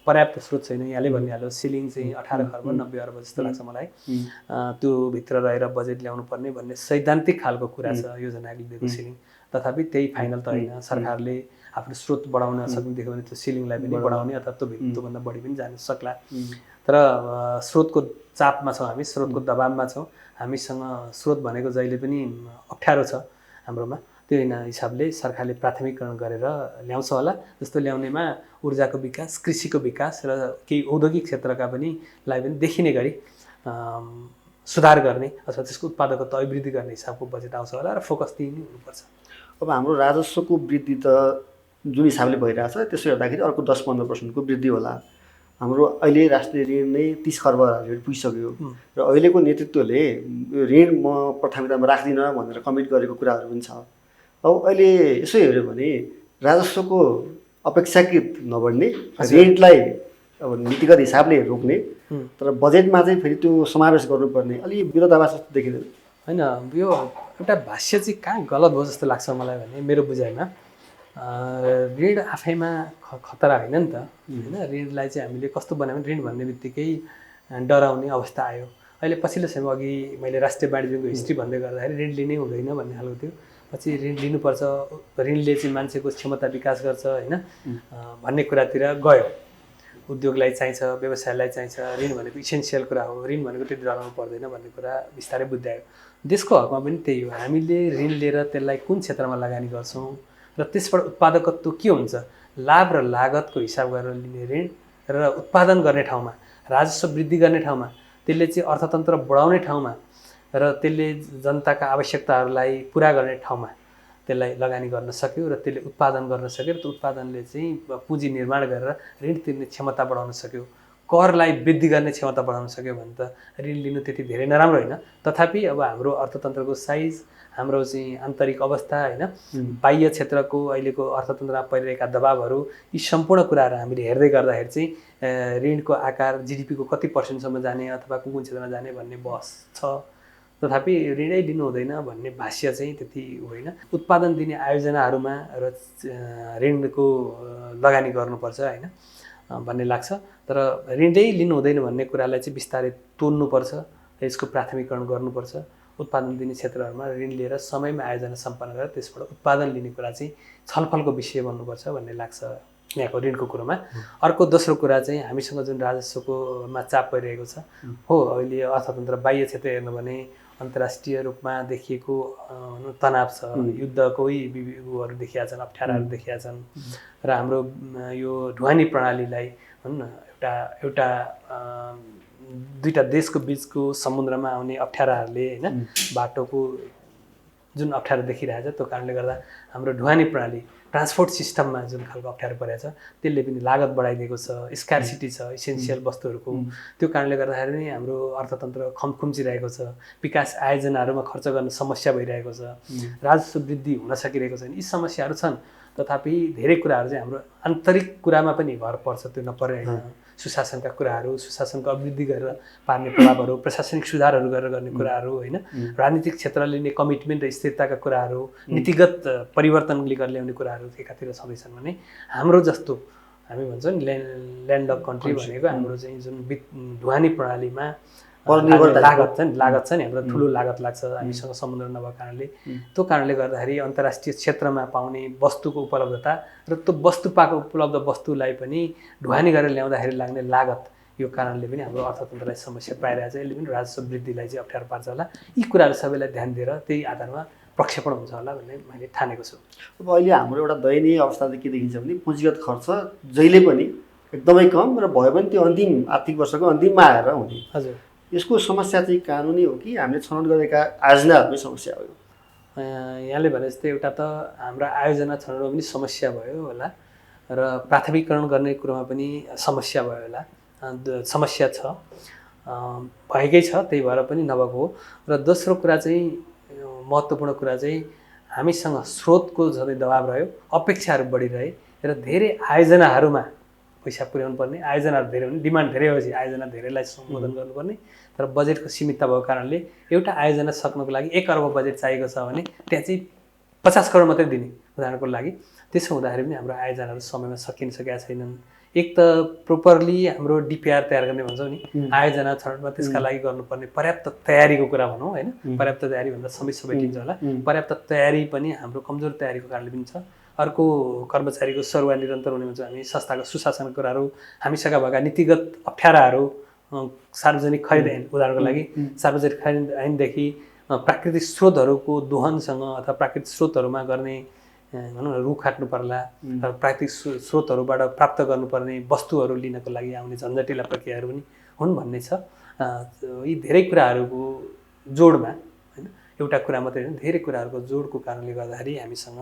पर्याप्त स्रोत छैन। यहाँले भनिहाल्यो सिलिङ चाहिँ 18 खर्ब 90 अर्ब जस्तो लाग्छ मलाई। त्यो भित्र रहेर बजेट ल्याउनु पर्ने भन्ने सैद्धान्तिक खालको कुरा छ योजनाले दिएको सिलिङ। तथापि त्यही फाइनल त होइन। सरकारले आफ्नो स्रोत बढाउन सक्ने देख्यो भने त्यो सिलिङलाई पनि बढाउने अथवा त्योभन्दा बढी पनि जान सक्ला। तर स्रोतको चापमा छौँ हामी, स्रोतको दबावमा छौँ। हामीसँग स्रोत भनेको जहिले पनि अप्ठ्यारो छ हाम्रोमा। त्यो हिसाबले सरकारले प्राथमिकरण गरेर ल्याउँछ होला। जस्तो ल्याउनेमा ऊर्जाको विकास, कृषिको विकास र केही औद्योगिक क्षेत्रका पनि देखिने गरी सुधार गर्ने अथवा त्यसको उत्पादकता अभिवृद्धि गर्ने हिसाबको बजेट आउँछ होला र फोकस त्यही नै हुनुपर्छ।
अब हाम्रो राजस्वको वृद्धि त जुन हिसाबले भइरहेछ त्यसो हेर्दाखेरि अर्को 10-15% वृद्धि होला। हाम्रो अहिले राष्ट्रिय ऋण नै 30 खर्ब ऋण पुगिसक्यो र अहिलेको नेतृत्वले यो ऋण म प्राथमिकतामा राख्दिनँ भनेर कमिट गरेको कुराहरू पनि छ। अब अहिले यसो हेऱ्यो भने राजस्वको अपेक्षाकृत नबढ्ने, ऋणलाई अब नीतिगत हिसाबले रोक्ने, तर बजेटमा चाहिँ फेरि त्यो समावेश गर्नुपर्ने अलि विरोधाभास जस्तो देखिँदैन
होइन? यो एउटा भाष्य चाहिँ कहाँ गलत भयो जस्तो लाग्छ मलाई भने मेरो बुझाइमा। ऋण आफैमा खतरा होइन नि त होइन? ऋणलाई चाहिँ हामीले कस्तो बनायौँ, ऋण भन्ने बित्तिकै डराउने अवस्था आयो। अहिले पछिल्लो समय अघि मैले राष्ट्रिय वाणिज्य ब्याङ्कको हिस्ट्री भन्दै गर्दाखेरि ऋण लिनै हुँदैन भन्ने खालको थियो। पछि ऋण लिनुपर्छ, ऋणले चाहिँ मान्छेको क्षमता विकास गर्छ होइन भन्ने कुरातिर गयो। उद्योगलाई चाहिन्छ, व्यवसायलाई चाहिन्छ, ऋण भनेको इसेन्सियल कुरा हो, ऋण भनेको त्यति डराउनु पर्दैन भन्ने कुरा बिस्तारै बुझ्दै आयो। देशको हकमा पनि त्यही हो। हामीले ऋण लिएर त्यसलाई कुन क्षेत्रमा लगानी गर्छौँ र त्यसबाट उत्पादकत्व के हुन्छ, लाभ र लागतको हिसाब गरेर लिने ऋण र उत्पादन गर्ने ठाउँमा, राजस्व वृद्धि गर्ने ठाउँमा, त्यसले चाहिँ अर्थतन्त्र बढाउने ठाउँमा र त्यसले जनताका आवश्यकताहरूलाई पुरा गर्ने ठाउँमा त्यसलाई लगानी गर्न सक्यो र त्यसले उत्पादन गर्न सक्यो र त्यो उत्पादनले चाहिँ पुँजी निर्माण गरेर ऋण तिर्ने क्षमता बढाउन सक्यो, करलाई वृद्धि गर्ने क्षमता बढाउन सक्यो भने त ऋण लिनु त्यति धेरै नराम्रो होइन। तथापि अब हाम्रो अर्थतन्त्रको साइज, हाम्रो चाहिँ आन्तरिक अवस्था होइन, बाह्य क्षेत्रको अहिलेको अर्थतन्त्रमा परिरहेका दबावहरू, यी सम्पूर्ण कुराहरू हामीले हेर्दै गर्दाखेरि चाहिँ ऋणको आकार जिडिपीको कति पर्सेन्टसम्म जाने अथवा कुन क्षेत्रमा जाने भन्ने बहस छ। तथापि ऋणै लिनु हुँदैन भन्ने भाष्य चाहिँ त्यति होइन। उत्पादन दिने आयोजनाहरूमा र ऋणको लगानी गर्नुपर्छ होइन भन्ने लाग्छ। तर ऋणै लिनु हुँदैन भन्ने कुरालाई चाहिँ बिस्तारै तोड्नुपर्छ, यसको प्राथमिकरण गर्नुपर्छ। उत्पादन दिने क्षेत्रहरूमा ऋण लिएर समयमा आयोजना सम्पन्न गरेर त्यसबाट उत्पादन लिने कुरा चाहिँ छलफलको विषय बन्नुपर्छ भन्ने लाग्छ यहाँको ऋणको कुरोमा। अर्को दोस्रो कुरा चाहिँ हामीसँग जुन राजस्वकोमा चाप परिरहेको छ हो, अहिले अर्थतन्त्र बाह्य क्षेत्र हेर्नु भने अन्तर्राष्ट्रिय रूपमा देखिएको तनाव छ, युद्धकै उहरू देखिया छन्, अप्ठ्याराहरू देखिया छन् र हाम्रो यो ढुवानी प्रणालीलाई भनौँ न एउटा दुईटा देशको बिचको समुद्रमा आउने अप्ठ्याराहरूले होइन बाटोको जुन अप्ठ्यारो देखिरहेछ त्यो कारणले गर्दा हाम्रो ढुवानी प्रणाली, ट्रान्सपोर्ट सिस्टममा जुन खालको अप्ठ्यारो परेको छ त्यसले पनि लागत बढाइदिएको छ, स्कार्सिटी छ इसेन्सियल वस्तुहरूको। त्यो कारणले गर्दाखेरि नै हाम्रो अर्थतन्त्र खुम्चिरहेको छ, विकास आयोजनाहरूमा खर्च गर्न समस्या भइरहेको छ, राजस्व वृद्धि हुन सकिरहेको छैन। यी समस्याहरू छन्। तथापि धेरै कुराहरू चाहिँ हाम्रो आन्तरिक कुरामा पनि भर पर्छ, त्यो नपरे होइन। सुशासनका कुराहरू, सुशासनको अभिवृद्धि गरेर पार्ने प्रभावहरू, प्रशासनिक सुधारहरू गरेर गर्ने कुराहरू होइन, राजनीतिक क्षेत्रले लिने कमिटमेन्ट र स्थिरताका कुराहरू, नीतिगत परिवर्तनले गरेर ल्याउने कुराहरू एकातिर छँदैछन् भने हाम्रो जस्तो हामी भन्छौँ नि ल्यान्डलक कन्ट्री भनेको हाम्रो चाहिँ जुन ढुवानी प्रणालीमा लागत छ नि, हाम्रो ठुलो लागत लाग्छ हामीसँग समुद्र नभएको कारणले। त्यो कारणले गर्दाखेरि अन्तर्राष्ट्रिय क्षेत्रमा पाउने वस्तुको उपलब्धता र त्यो उपलब्ध वस्तुलाई पनि ढुवानी गरेर ल्याउँदाखेरि लाग्ने लागत, यो कारणले पनि हाम्रो अर्थतन्त्रलाई समस्या पाइरहेको छ। यसले पनि राजस्व वृद्धिलाई चाहिँ अप्ठ्यारो पार्छ होला। यी कुराहरू सबैलाई ध्यान दिएर त्यही आधारमा प्रक्षेपण हुन्छ होला भन्ने मैले ठानेको छु।
अब अहिले हाम्रो एउटा दयनीय अवस्था चाहिँ के देखिन्छ भने पुँजीगत खर्च जहिले पनि एकदमै कम र भयो भने त्यो अन्तिम आर्थिक वर्षको अन्तिममा आएर हुने।
हजुर,
यसको समस्या चाहिँ कानुनी हो कि हामीले छनौट गरेका आयोजनाहरूमै समस्या हो?
यहाँले भने जस्तै एउटा त हाम्रो आयोजना छनौटमा पनि समस्या भयो होला र प्राथमिकरण गर्ने कुरोमा पनि समस्या भयो होला, समस्या छ, भएकै छ, त्यही भएर पनि नभएको हो। र दोस्रो कुरा चाहिँ महत्त्वपूर्ण कुरा चाहिँ हामीसँग स्रोतको झनै दबाब रह्यो, अपेक्षाहरू बढिरहे र धेरै आयोजनाहरूमा पैसा पुर्याउनु पर्ने, आयोजनाहरू धेरै हुने, डिमान्ड धेरै भएपछि आयोजना धेरैलाई सम्बोधन गर्नुपर्ने, तर बजेटको सीमितता भएको कारणले एउटा आयोजना सक्नको लागि 1 अर्ब बजेट चाहिएको छ भने त्यहाँ चाहिँ 50 करोड मात्रै दिने उदाहरणको लागि। त्यसो हुँदाखेरि पनि हाम्रो आयोजनाहरू समयमा सकिसकेका छैनन्। एक त प्रोपरली हाम्रो डिपिआर तयार गर्ने भन्छौँ नि, आयोजना छनौटमा त्यसका लागि गर्नुपर्ने पर्याप्त तयारीको कुरा भनौँ होइन, पर्याप्त तयारी भन्दा सबै भेटिन्छ होला, पर्याप्त तयारी पनि हाम्रो कमजोर तयारीको कारणले पनि छ। अर्को कर्मचारीको सरुवा निरन्तर हुने भन्छ हामी संस्थाको सुशासनको कुराहरू हामीसँग भएका नीतिगत अप्ठ्याराहरू सार्वजनिक खरिद ऐन उदाहरणको लागि सार्वजनिक खरिद ऐनदेखि प्राकृतिक स्रोतहरूको दोहनसँग अथवा प्राकृतिक स्रोतहरूमा गर्ने भनौँ न रुख काट्नु पर्ला प्राकृतिक स्रोतहरूबाट प्राप्त गर्नुपर्ने वस्तुहरू लिनको लागि आउने झन्झटिला प्रक्रियाहरू पनि हुन् भन्ने छ। यी धेरै कुराहरूको जोडमा होइन एउटा कुरा मात्रै होइन धेरै कुराहरूको जोडको कारणले गर्दाखेरि हामीसँग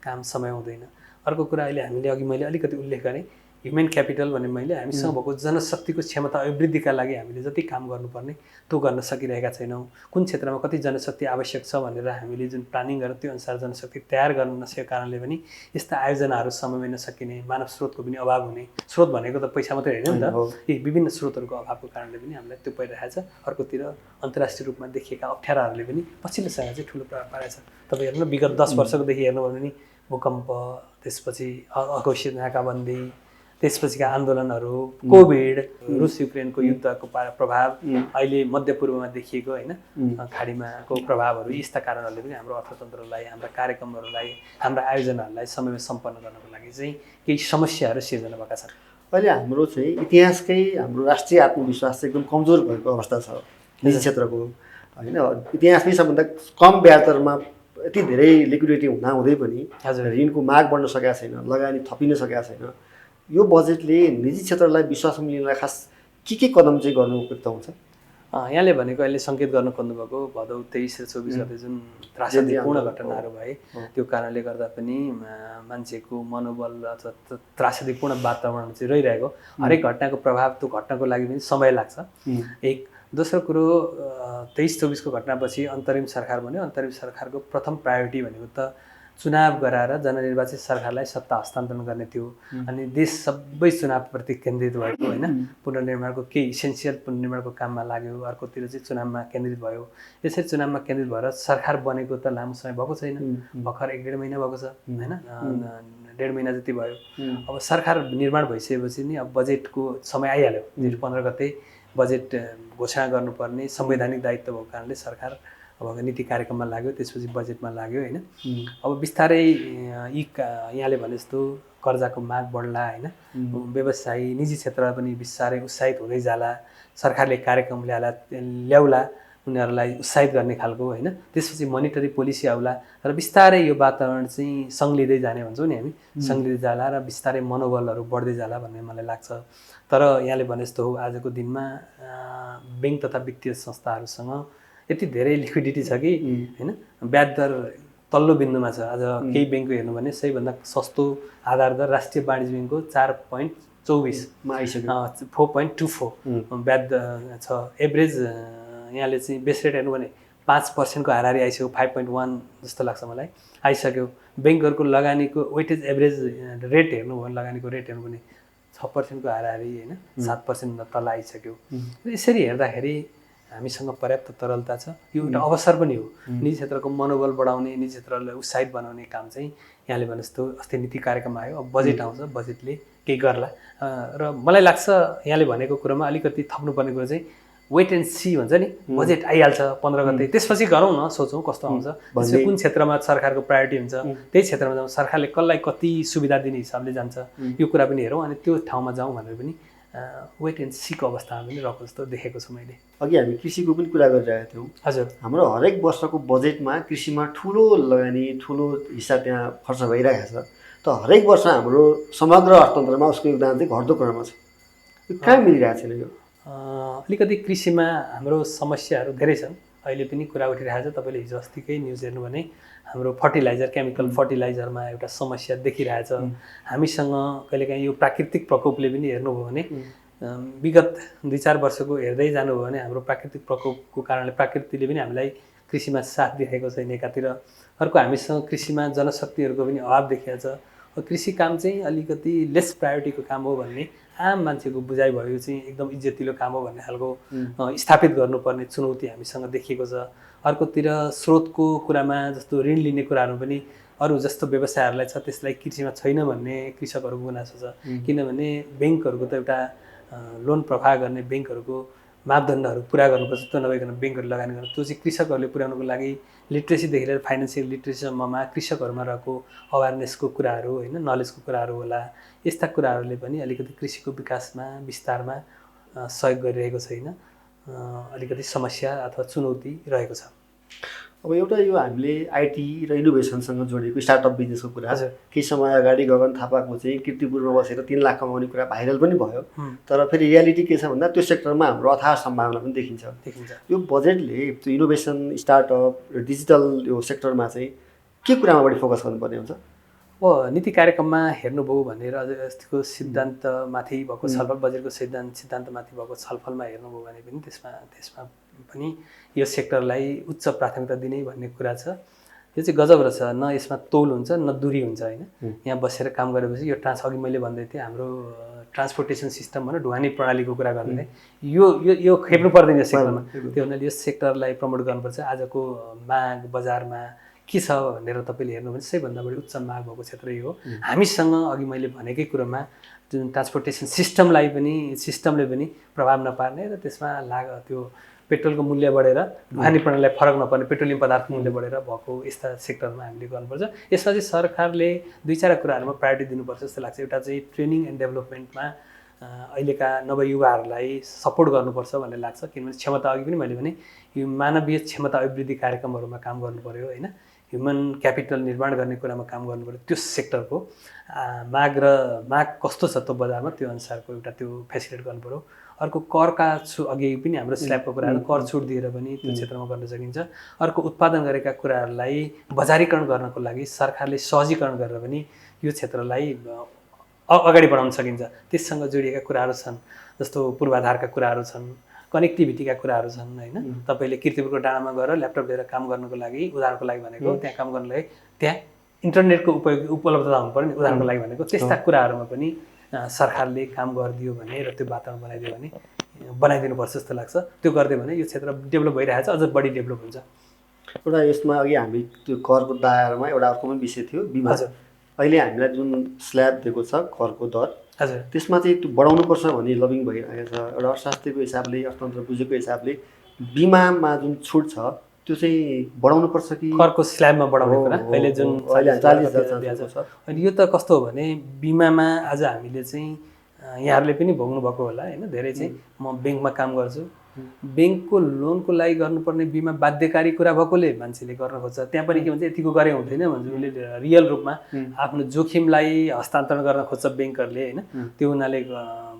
काम समय हुँदैन। अर्को कुरा अहिले हामीले अघि मैले अलिकति उल्लेख गरेँ ह्युमन क्यापिटल भने मैले हामीसँग भएको जनशक्तिको क्षमता अभिवृद्धिका लागि हामीले जति काम गर्नुपर्ने त्यो गर्न सकिरहेका छैनौँ। कुन क्षेत्रमा कति जनशक्ति आवश्यक छ भनेर हामीले जुन प्लानिङ गरेर त्यो अनुसार जनशक्ति तयार गर्न नसकेको कारणले पनि यस्ता आयोजनाहरू समयमै नसकिने मानव स्रोतको पनि अभाव हुने स्रोत भनेको त पैसा मात्रै होइन नि त यी विभिन्न स्रोतहरूको अभावको कारणले पनि हामीलाई त्यो परिरहेको छ। अर्कोतिर अन्तर्राष्ट्रिय रूपमा देखिएका अप्ठ्याराहरूले पनि पछिल्लो समय चाहिँ ठुलो प्रभाव पारेको छ। तपाईँ हेर्नु विगत 10 वर्षकोदेखि हेर्नुभयो भने भूकम्प त्यसपछि अघोषित नाकाबन्दी त्यसपछिका आन्दोलनहरू कोभिड रुस युक्रेनको युद्धको प्रभाव अहिले मध्यपूर्वमा देखिएको होइन खाडीमाको प्रभावहरू यस्ता कारणहरूले पनि हाम्रो अर्थतन्त्रलाई हाम्रा कार्यक्रमहरूलाई हाम्रा आयोजनाहरूलाई समयमा सम्पन्न गर्नको लागि चाहिँ केही समस्याहरू सिर्जना भएका छन्।
अहिले हाम्रो चाहिँ इतिहासकै हाम्रो राष्ट्रिय आत्मविश्वास चाहिँ एकदम कमजोर भएको अवस्था छ निजी क्षेत्रको होइन। इतिहासमै सबभन्दा कम ब्याज दरमा यति धेरै लिक्विडिटी हुँदाहुँदै पनि ऋणको माग बढ्न सकेका छैन, लगानी थपिन सकेका छैन। यो बजेटले निजी क्षेत्रलाई विश्वासमा लिनलाई खास के कदम चाहिँ गर्नु उपयुक्त हुन्छ?
यहाँले भनेको अहिले सङ्केत गर्न खोज्नुभएको भदौ 23 र 24 गते जुन त्रासदीपूर्ण घटनाहरू भए त्यो कारणले गर्दा पनि मान्छेको मनोबल अथवा त्रासदीपूर्ण वातावरण चाहिँ रहिरहेको हरेक घटनाको प्रभाव त्यो घटनाको लागि पनि समय लाग्छ। एक दोस्रो कुरो 23-24 को घटनापछि अन्तरिम सरकार भन्यो। अन्तरिम सरकारको प्रथम प्रायोरिटी भनेको त चुनाव गराएर जननिर्वाचित सरकारलाई सत्ता हस्तान्तरण गर्ने थियो अनि देश सबै चुनावप्रति केन्द्रित भएको होइन। पुनर्निर्माणको केही इसेन्सियल पुनर्निर्माणको काममा लाग्यो, अर्कोतिर चाहिँ चुनावमा केन्द्रित भयो। यसरी चुनावमा केन्द्रित भएर सरकार बनेको त लामो समय भएको छैन, भर्खर 1-1.5 महिना भएको छ होइन, 1.5 महिना जति भयो। अब सरकार निर्माण भइसकेपछि नि अब बजेटको समय आइहाल्यो। 15 गते बजेट घोषणा गर्नुपर्ने संवैधानिक दायित्व भएको कारणले सरकार अब नीति कार्यक्रममा लाग्यो, त्यसपछि बजेटमा लाग्यो होइन। अब बिस्तारै यहाँले भने जस्तो कर्जाको माग बढ्ला होइन, व्यवसायी निजी क्षेत्रमा पनि बिस्तारै उत्साहित हुँदै जाला, सरकारले कार्यक्रम ल्याउला उनीहरूलाई उत्साहित गर्ने खालको होइन। त्यसपछि मोनिटरी पोलिसी आउला र बिस्तारै यो वातावरण चाहिँ सङ्लिँदै जाने भन्छौँ नि हामी, सङ्लिँदै जाला र बिस्तारै मनोबलहरू बढ्दै जाला भन्ने मलाई लाग्छ। तर यहाँले भने जस्तो हो आजको दिनमा ब्याङ्क तथा वित्तीय संस्थाहरूसँग यति धेरै लिक्विडिटी छ कि होइन, ब्याज दर तल्लो बिन्दुमा छ। आज केही ब्याङ्कको हेर्नु भने सबैभन्दा सस्तो आधार दर राष्ट्रिय वाणिज्य ब्याङ्कको 4.24मा आइसक्यो, 4.24 ब्याज छ। एभरेज यहाँले चाहिँ बेस रेट हेर्नु भने 5% हाराहारी आइसक्यो, 5.1 जस्तो लाग्छ मलाई आइसक्यो। ब्याङ्कहरूको लगानीको वेटेज एभरेज रेट हेर्नु भने लगानीको रेट हेर्नु भने 6% हाराहारी होइन, 7% तल आइसक्यो। यसरी हेर्दाखेरि हामीसँग पर्याप्त तरलता छ। यो एउटा अवसर पनि हो निजी क्षेत्रको मनोबल बढाउने, निजी क्षेत्रलाई उत्साहित बनाउने काम चाहिँ यहाँले भने जस्तो अस्ति नीति कार्यक्रम आयो, अब बजेट आउँछ, बजेटले केही गर्ला। र मलाई लाग्छ यहाँले भनेको कुरोमा अलिकति थप्नुपर्ने कुरो चाहिँ वेट एन्ड सी भन्छ नि, बजेट आइहाल्छ 15 गते, त्यसपछि गरौँ न, सोचौँ कस्तो आउँछ, त्यसपछि कुन क्षेत्रमा सरकारको प्रायोरिटी हुन्छ त्यही क्षेत्रमा जाउँ, सरकारले कसलाई कति सुविधा दिने हिसाबले जान्छ यो कुरा पनि हेरौँ अनि त्यो ठाउँमा जाउँ भनेर पनि वेट एन्ड सीको अवस्थामा पनि रहेको जस्तो देखेको छु मैले।
अघि हामी कृषिको पनि कुरा गरिरहेका थियौँ।
हजुर,
हाम्रो हरेक वर्षको बजेटमा कृषिमा ठुलो लगानी ठुलो हिस्सा त्यहाँ खर्च भइरहेको छ। त हरेक वर्ष हाम्रो समग्र अर्थतन्त्रमा उसको योगदान चाहिँ घट्दो क्रममा छ। यो कहाँ मिलिरहेको छैन? यो
अलिकति कृषिमा हाम्रो समस्याहरू धेरै छन्, अहिले पनि कुरा उठिरहेको छ। तपाईँले हिजो अस्तिकै न्युज हेर्नु भने हाम्रो फर्टिलाइजर केमिकल फर्टिलाइजरमा एउटा समस्या देखिरहेछ। हामीसँग कहिलेकाहीँ यो प्राकृतिक प्रकोपले पनि हेर्नुभयो भने विगत 2-4 वर्षको हेर्दै जानुभयो भने हाम्रो प्राकृतिक प्रकोपको कारणले प्रकृतिले पनि हामीलाई कृषिमा साथ दिएको छैन एकातिर, अर्को हामीसँग कृषिमा जनशक्तिहरूको पनि अभाव देखिएको छ। कृषि काम चाहिँ अलिकति लेस प्रायोरिटीको काम हो भन्ने आम मान्छेको बुझाइ भयो, चाहिँ एकदम इज्जतिलो काम हो भन्ने खालको स्थापित गर्नुपर्ने चुनौती हामीसँग देखिएको छ। अर्कोतिर स्रोतको कुरामा जस्तो ऋण लिने कुराहरू पनि अरू जस्तो व्यवसायहरूलाई छ त्यसलाई कृषिमा छैन भन्ने कृषकहरूको गुनासो छ। किनभने ब्याङ्कहरूको त एउटा लोन प्रवाह गर्ने ब्याङ्कहरूको मापदण्डहरू पुरा गर्नुपर्छ। त्यो नभइकन ब्याङ्कहरू लगानी गर्नु, त्यो चाहिँ कृषकहरूले पुर्याउनुको लागि लिट्रेसीदेखि लिएर फाइनेन्सियल लिट्रेसीसम्ममा कृषकहरूमा रहेको अवेरनेसको कुराहरू होइन, नलेजको कुराहरू होला। यस्ता कुराहरूले पनि अलिकति कृषिको विकासमा विस्तारमा सहयोग गरिरहेको छैन, अलिकति समस्या अथवा चुनौती रहेको छ।
अब एउटा यो हामीले आइटी र इनोभेसनसँग जोडिएको स्टार्टअप बिजनेसको कुरा,
हजुर।
केही समय अगाडि गगन थापाको चाहिँ कीर्तिपुरमा बसेर 3 लाख कमाउने कुरा भाइरल पनि भयो। तर फेरि रियालिटी के छ भन्दा त्यो सेक्टरमा हाम्रो अथाह सम्भावना पनि देखिन्छ। यो बजेटले त्यो इनोभेसन, स्टार्टअप र डिजिटल यो सेक्टरमा चाहिँ के कुरामा बढी फोकस गर्नुपर्ने हुन्छ?
अब नीति कार्यक्रममा हेर्नुभयो भनेर अझ अस्तिको सिद्धान्तमाथि भएको छलफल, बजेटको सिद्धान्तमाथि भएको छलफलमा हेर्नुभयो भने पनि त्यसमा पनि यो सेक्टरलाई उच्च प्राथमिकता दिने भन्ने कुरा छ। यो चाहिँ गजब रहेछ, न यसमा तौल हुन्छ न दूरी हुन्छ होइन। यहाँ बसेर काम गरेपछि यो अघि मैले भन्दै थिएँ हाम्रो ट्रान्सपोर्टेसन सिस्टम भनेर ढुवानी प्रणालीको कुरा गर्दै यो यो यो खेप्नु पर्दैन यो सेक्टरमा। त्यो हुनाले यो सेक्टरलाई प्रमोट गर्नुपर्छ। आजको माग बजारमा के छ भनेर तपाईँले हेर्नु भने सबैभन्दा बढी उच्च माग भएको क्षेत्र यो हो। हामीसँग अघि मैले भनेकै कुरोमा जुन ट्रान्सपोर्टेसन सिस्टमले पनि प्रभाव नपार्ने र त्यसमा त्यो पेट्रोलको मूल्य बढेर ढुवानी प्रणालीलाई फरक नपर्ने, पेट्रोलियम पदार्थको मूल्य बढेर भएको यस्ता सेक्टरमा हामीले गर्नुपर्छ। यसमा चाहिँ सरकारले 2-4 कुराहरूमा प्रायोरिटी दिनुपर्छ जस्तो लाग्छ। एउटा चाहिँ ट्रेनिङ एन्ड डेभलपमेन्टमा अहिलेका नवयुवाहरूलाई सपोर्ट गर्नुपर्छ भन्ने लाग्छ। किनभने क्षमता, अघि पनि मैले भने यो मानवीय क्षमता अभिवृद्धि कार्यक्रमहरूमा काम गर्नु पर्यो होइन, ह्युमन क्यापिटल निर्माण गर्ने कुरामा काम गर्नु पर्यो। त्यो सेक्टरको माग कस्तो छ त्यो बजारमा, त्यो अनुसारको एउटा त्यो फेसिलिटेट गर्नु पर्यो। अर्को करका अघि पनि हाम्रो स्ल्याबको कुराहरू कर छुट दिएर पनि त्यो क्षेत्रमा गर्न सकिन्छ। अर्को उत्पादन गरेका कुराहरूलाई बजारीकरण गर्नको लागि सरकारले सहजीकरण गरेर पनि यो क्षेत्रलाई अगाडि बढाउन सकिन्छ। त्यससँग जोडिएका कुराहरू छन्, जस्तो पूर्वाधारका कुराहरू छन्, कनेक्टिभिटीका कुराहरू छन् होइन। तपाईँले कीर्तिपुरको डाँडामा गएर ल्यापटप लिएर काम गर्नको लागि, उदाहरणको लागि भनेको, त्यहाँ काम गर्नको लागि त्यहाँ इन्टरनेटको उपलब्धता हुनु पर्यो नि, उदाहरणको लागि भनेको। त्यस्ता कुराहरूमा पनि सरकारले काम गरिदियो भने र त्यो वातावरण बनाइदिनुपर्छ जस्तो लाग्छ। त्यो गरिदियो भने यो क्षेत्र डेभलप भइरहेको छ, अझ बढी डेभलप हुन्छ।
एउटा यसमा अघि हामी त्यो करको दायरामा एउटा अर्को पनि विषय थियो, बिमा। अहिले हामीलाई जुन स्ल्याब दिएको छ करको दर,
हजुर,
त्यसमा चाहिँ त्यो बढाउनुपर्छ भन्ने लबिङ भइरहेको छ। एउटा अर्थशास्त्रीको हिसाबले, अर्थतन्त्र बुझेको हिसाबले बिमामा जुन छुट छ त्यो चाहिँ बढाउनुपर्छ कि
करको स्ल्याबमा बढाउने कुरा अहिले जुन
40,000 छ।
अनि यो त कस्तो हो भने बिमामा आज हामीले चाहिँ यहाँहरूले पनि भोग्नु भएको होला होइन। धेरै चाहिँ म ब्याङ्कमा काम गर्छु, ब्याङ्कको लोनको लागि गर्नुपर्ने बिमा बाध्यकारी कुरा भएकोले मान्छेले गर्न खोज्छ। त्यहाँ पनि के भन्छ, यतिको गरे हुँदैन भन्छ, उसले रियल रूपमा आफ्नो जोखिमलाई हस्तान्तरण गर्न खोज्छ ब्याङ्करले होइन। त्यो उनीहरूले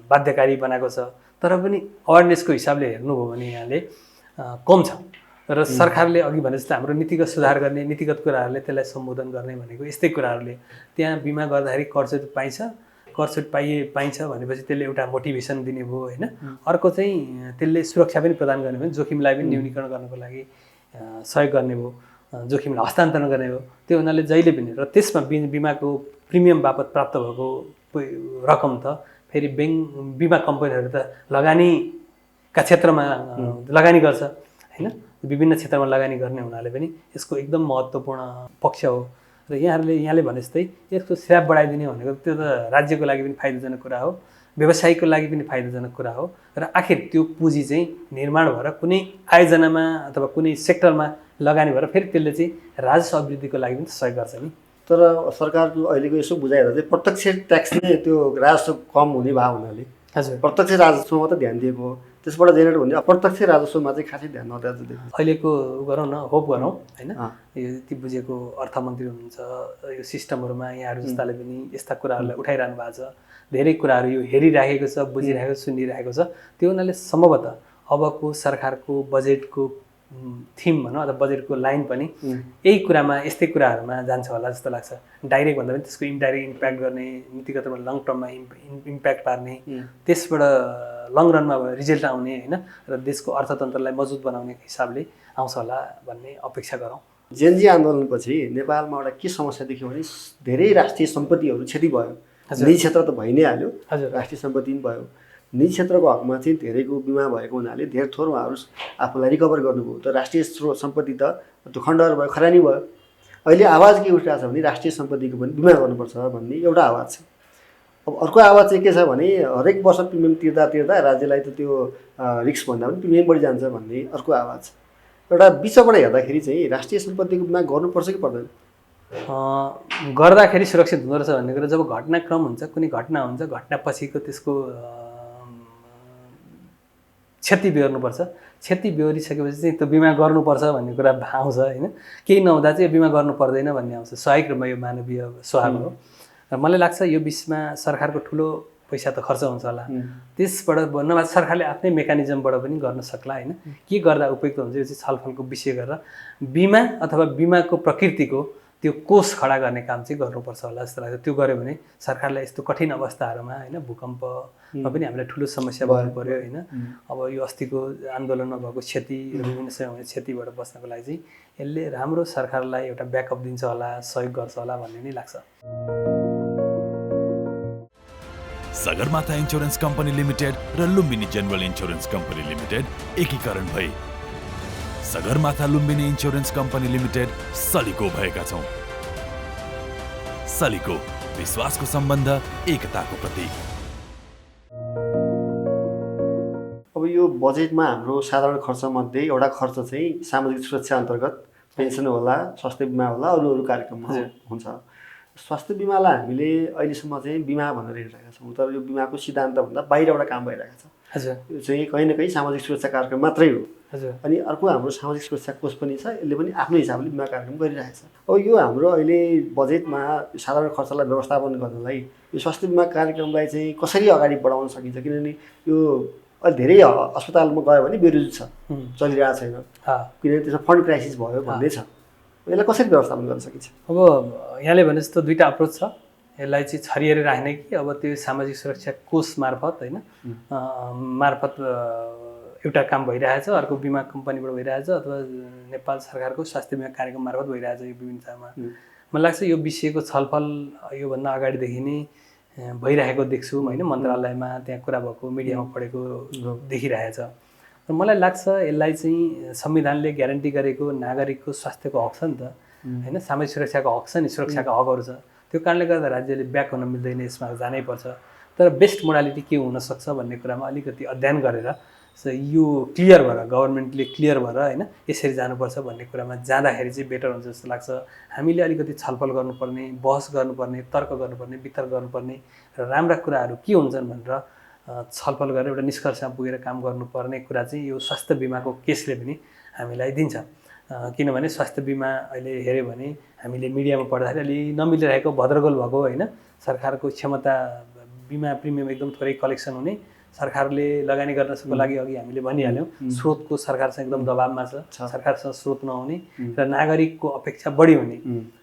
बाध्यकारी बनाएको छ। तर पनि अवेरनेसको हिसाबले हेर्नुभयो भने यहाँले कम छ। र सरकारले अघि भने जस्तो हाम्रो नीतिगत सुधार गर्ने, नीतिगत कुराहरूले त्यसलाई सम्बोधन गर्ने भनेको यस्तै कुराहरूले। त्यहाँ बिमा गर्दाखेरि करछुट पाइन्छ भनेपछि त्यसले एउटा मोटिभेसन दिने भयो होइन। अर्को चाहिँ त्यसले सुरक्षा पनि प्रदान गर्ने भयो, जोखिमलाई पनि न्यूनीकरण गर्नको लागि सहयोग गर्ने भयो, जोखिमलाई हस्तान्तरण गर्ने भयो। त्यो हुनाले जहिले पनि र त्यसमा बिमाको प्रिमियम बापत प्राप्त भएको रकम त फेरि बिमा कम्पनीहरू त लगानीका क्षेत्रमा लगानी गर्छ होइन। विभिन्न क्षेत्रमा लगानी गर्ने हुनाले पनि यसको एकदम महत्त्वपूर्ण पक्ष हो। र यहाँले भने जस्तै यसको स्ल्याब बढाइदिने भनेको त्यो त राज्यको लागि पनि फाइदाजनक कुरा हो, व्यवसायको लागि पनि फाइदाजनक कुरा हो। र आखिर त्यो पुँजी चाहिँ निर्माण भएर कुनै आयोजनामा अथवा कुनै सेक्टरमा लगानी भएर फेरि त्यसले चाहिँ राजस्व अभिवृद्धिको लागि पनि सहयोग गर्छ नि।
तर सरकारको अहिलेको यसो बुझाइरहेको चाहिँ प्रत्यक्ष ट्याक्स नै त्यो राजस्व कम हुने भाव हुनाले
हजुर
प्रत्यक्ष राजस्वमा मात्रै ध्यान दिएको, त्यसबाट जेनेरेट हुने अप्रत्यक्ष राजस्वमा चाहिँ खासै ध्यान नदिएको।
अहिलेको गरौँ न, होप गरौँ होइन। यो यति बुझेको अर्थमन्त्री हुनुहुन्छ, यो सिस्टमहरूमा यहाँहरू जस्ताले पनि यस्ता कुराहरूलाई उठाइरहनु भएको छ। धेरै कुराहरू यो हेरिराखेको छ, बुझिरहेको छ, सुनिरहेको छ। त्यो हुनाले सम्भवतः अबको सरकारको बजेटको थिम भनौँ अथवा बजेटको लाइन पनि यही कुरामा, यस्तै कुराहरूमा जान्छ होला जस्तो लाग्छ। डाइरेक्ट भन्दा पनि त्यसको इन्डाइरेक्ट इम्प्याक्ट गर्ने, नीतिगत रूपमा लङ टर्ममा इम्प्याक्ट पार्ने, त्यसबाट लङ रनमा रिजल्ट आउने होइन, र देशको अर्थतन्त्रलाई मजबुत बनाउने हिसाबले आउँछ होला भन्ने अपेक्षा गरौँ।
जेनजी आन्दोलनपछि नेपालमा एउटा के समस्या देख्यो भने धेरै राष्ट्रिय सम्पत्तिहरू क्षति भयो। निजी क्षेत्र त भइ नै हाल्यो, राष्ट्रिय सम्पत्ति पनि भयो। निजी क्षेत्रको हकमा चाहिँ धेरैको बिमा भएको हुनाले धेर थोर उहाँहरू आफूलाई रिकभर गर्नुभयो। त राष्ट्रिय सम्पत्ति त त्यो खण्डहर भयो, खरानी भयो। अहिले आवाज के उठिरहेको छ भने राष्ट्रिय सम्पत्तिको पनि बिमा गर्नुपर्छ भन्ने एउटा आवाज छ। अब अर्को आवाज चाहिँ के छ भने हरेक वर्ष प्रिमियम तिर्दा राज्यलाई त त्यो रिस्क भन्दा पनि प्रिमियम बढी जान्छ भन्ने अर्को आवाज। एउटा विश्वबाट हेर्दाखेरि चाहिँ राष्ट्रिय सम्पत्तिको बिमा गर्नुपर्छ कि पर्दैन?
गर्दाखेरि सुरक्षित हुँदो रहेछ भन्ने कुरा जब घटनाक्रम हुन्छ, कुनै घटना हुन्छ, घटनापछिको त्यसको क्षति बिहोर्नुपर्छ। क्षति बिहोरिसकेपछि चाहिँ त्यो बिमा गर्नुपर्छ भन्ने कुरा आउँछ होइन। केही नहुँदा चाहिँ यो बिमा गर्नु पर्दैन भन्ने आउँछ। स्वाभाविक रूपमा यो मानवीय स्वभाव हो। र मलाई लाग्छ यो बिचमा सरकारको ठुलो पैसा त खर्च हुन्छ होला, त्यसबाट नभए सरकारले आफ्नै मेकानिजमबाट पनि गर्न सक्ला होइन। के गर्दा उपयुक्त हुन्छ यो चाहिँ छलफलको विषय गरेर बिमा अथवा बिमाको प्रकृतिको त्यो कोष खडा गर्ने काम चाहिँ गर्नुपर्छ होला जस्तो लाग्छ। त्यो गऱ्यो भने सरकारलाई यस्तो कठिन अवस्थाहरूमा होइन, भूकम्पमा पनि हामीलाई ठुलो समस्या बन्नु पर्यो होइन। अब यो अस्तिको आन्दोलनमा भएको क्षति, विभिन्न समयमा क्षतिबाट बस्नको लागि चाहिँ यसले राम्रो सरकारलाई एउटा ब्याकअप दिन्छ होला, सहयोग गर्छ होला भन्ने नै लाग्छ।
सगरमाथा इन्स्योरेन्स कम्पनी लिमिटेड र Lumbini general insurance company limited एकीकरण भई Sagarmatha Lumbini insurance company limited Salico भएका छौँ। सलिको, विश्वासको सम्बन्ध, एकताको प्रतीक।
अब यो बजेटमा हाम्रो साधारण खर्चमध्ये एउटा खर्च चाहिँ सामाजिक सुरक्षा अन्तर्गत पेन्सन होला, स्वास्थ्य बिमा होला, अरू कार्यक्रममा हुन्छ। स्वास्थ्य बिमालाई हामीले अहिलेसम्म चाहिँ बिमा भनेर हेरिरहेका छौँ, तर यो बिमाको सिद्धान्तभन्दा बाहिर एउटा काम भइरहेको छ। यो चाहिँ कहीँ न कहीँ सामाजिक सुरक्षा कार्यक्रम मात्रै हो। अनि अर्को हाम्रो सामाजिक सुरक्षा कोष पनि छ, यसले पनि आफ्नो हिसाबले बिमा कार्यक्रम गरिरहेछ। अब यो हाम्रो अहिले बजेटमा साधारण खर्चलाई व्यवस्थापन गर्नलाई यो स्वास्थ्य बिमा कार्यक्रमलाई चाहिँ कसरी अगाडि बढाउन सकिन्छ? किनभने यो अहिले धेरै अस्पतालमा गयो भने बेरोजगार छ, चलिरहेको छैन, किनभने त्यसमा फन्ड क्राइसिस भयो भन्दै छ। यसलाई कसरी व्यवस्थापन गर्न सकिन्छ?
अब यहाँले भने जस्तो दुईवटा अप्रोच छ। यसलाई चाहिँ छरिएर राख्ने कि अब त्यो सामाजिक सुरक्षा कोष मार्फत होइन, मार्फत एउटा काम भइरहेछ, अर्को बिमा कम्पनीबाट भइरहेछ, अथवा नेपाल सरकारको स्वास्थ्य बिमा कार्यक्रम मार्फत भइरहेछ। यो विभिन्न ठाउँमा मलाई लाग्छ यो विषयको छलफल योभन्दा अगाडिदेखि नै भइरहेको देख्छु होइन। मन्त्रालयमा त्यहाँ कुरा भएको, मिडियामा पढेको देखिरहेछ। र मलाई लाग्छ यसलाई चाहिँ संविधानले ग्यारेन्टी गरेको नागरिकको स्वास्थ्यको हक छ नि त होइन, सामाजिक सुरक्षाको हक छ नि, सुरक्षाको हकहरू छ। त्यो कारणले गर्दा राज्यले ब्याक हुन मिल्दैन, यसमा जानै पर्छ। तर बेस्ट मोडालिटी के हुनसक्छ भन्ने कुरामा अलिकति अध्ययन गरेर यो क्लियर भएर, गभर्मेन्टले क्लियर भएर होइन यसरी जानुपर्छ भन्ने कुरामा जाँदाखेरि चाहिँ बेटर हुन्छ जस्तो लाग्छ। हामीले अलिकति छलफल गर्नुपर्ने, बहस गर्नुपर्ने, तर्क गर्नुपर्ने, वितर्क गर्नुपर्ने र राम्रा कुराहरू के हुन्छन् भनेर छलफल गरेर एउटा निष्कर्षमा पुगेर काम गर्नुपर्ने कुरा चाहिँ यो स्वास्थ्य बिमाको केसले पनि हामीलाई दिन्छ। किनभने स्वास्थ्य बिमा अहिले हेऱ्यो भने हामीले मिडियामा पढ्दाखेरि अलि नमिलिरहेको, भद्रगोल भएको होइन। सरकारको क्षमता, बिमा प्रिमियम एकदम थोरै कलेक्सन हुने, सरकारले लगानी गर्नको लागि अघि हामीले भनिहाल्यौँ स्रोतको सरकारसँग एकदम दबावमा छ, सरकारसँग स्रोत नहुने र नागरिकको अपेक्षा बढी हुने,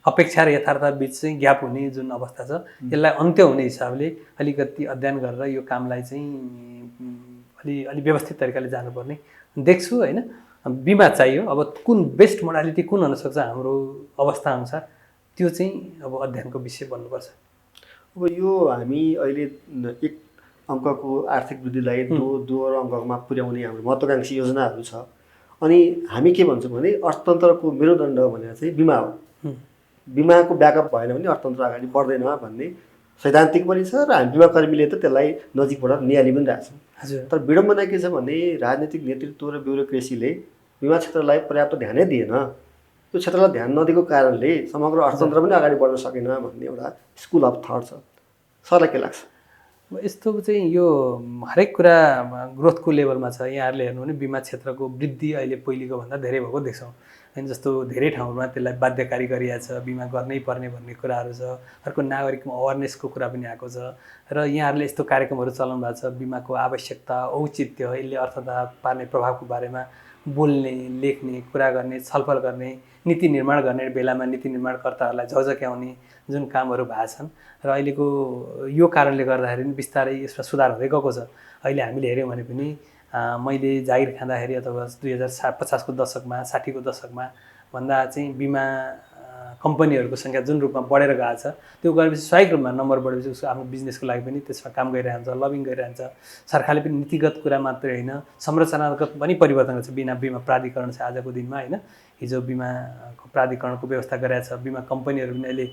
अपेक्षा र यथार्थ बिच चाहिँ ग्याप हुने जुन अवस्था छ, यसलाई अन्त्य हुने हिसाबले अलिकति अध्ययन गरेर यो कामलाई चाहिँ अलि व्यवस्थित तरिकाले जानुपर्ने देख्छु होइन। बिमा चाहियो, अब कुन बेस्ट मोडालिटी कुन हुनसक्छ हाम्रो अवस्था अनुसार त्यो चाहिँ अब अध्ययनको विषय बन्नुपर्छ।
अब यो हामी अहिले एक अङ्कको आर्थिक वृद्धिलाई दोहोरो अङ्कमा पुर्याउने हाम्रो महत्त्वाकांक्षी योजनाहरू छ। अनि हामी के भन्छौँ भने अर्थतन्त्रको मेरुदण्ड भनेर चाहिँ बिमा हो। बिमाको ब्याकअप भएन भने अर्थतन्त्र अगाडि बढ्दैन भन्ने सैद्धान्तिक पनि छ र हामी बिमाकर्मीले त त्यसलाई नजिकबाट निहाली पनि रहेछौँ। तर विडम्बना के छ भने राजनीतिक नेतृत्व र ब्युरोक्रेसीले बिमा क्षेत्रलाई पर्याप्त ध्यानै दिएन। त्यो क्षेत्रलाई ध्यान नदिएको कारणले समग्र अर्थतन्त्र पनि अगाडि बढ्न सकेन भन्ने एउटा स्कुल अफ थट छ। सरलाई के लाग्छ?
यस्तो चाहिँ यो हरेक कुरा ग्रोथको लेभलमा छ। यहाँहरूले हेर्नु भने बिमा क्षेत्रको वृद्धि अहिले पहिलेको भन्दा धेरै भएको देख्छौँ होइन। जस्तो धेरै ठाउँमा त्यसलाई बाध्यकारी गरिएको छ, बिमा गर्नै पर्ने भन्ने कुराहरू छ। अर्को नागरिकमा अवेरनेसको कुरा पनि आएको छ र यहाँहरूले यस्तो कार्यक्रमहरू चलाउनु भएको छ। बिमाको आवश्यकता, औचित्य, यसले अर्थतन्त्र पार्ने प्रभावको बारेमा बोल्ने, लेख्ने, कुरा गर्ने, छलफल गर्ने, नीति निर्माण गर्ने बेलामा नीति निर्माणकर्ताहरूलाई झकझक्याउने जुन कामहरू भएको छन् र अहिलेको यो कारणले गर्दाखेरि पनि बिस्तारै यसमा सुधार हुँदै गएको छ। अहिले हामीले हेऱ्यौँ भने पनि मैले जागिर खाँदाखेरि अथवा 2050को दशकमा, 60को दशकमा भन्दा चाहिँ बिमा कम्पनीहरूको सङ्ख्या जुन रूपमा बढेर गएको छ, त्यो गरेपछि स्वाभाविक रूपमा नम्बर बढेपछि उसको आफ्नो बिजनेसको लागि पनि त्यसमा काम गरिरहन्छ, लबिङ गरिरहन्छ। सरकारले पनि नीतिगत कुरा मात्रै होइन, संरचनागत पनि परिवर्तन गर्छ। बिमा प्राधिकरण छ आजको दिनमा होइन। हिजो बिमाको प्राधिकरणको व्यवस्था गरेको छ। बिमा कम्पनीहरू पनि अहिले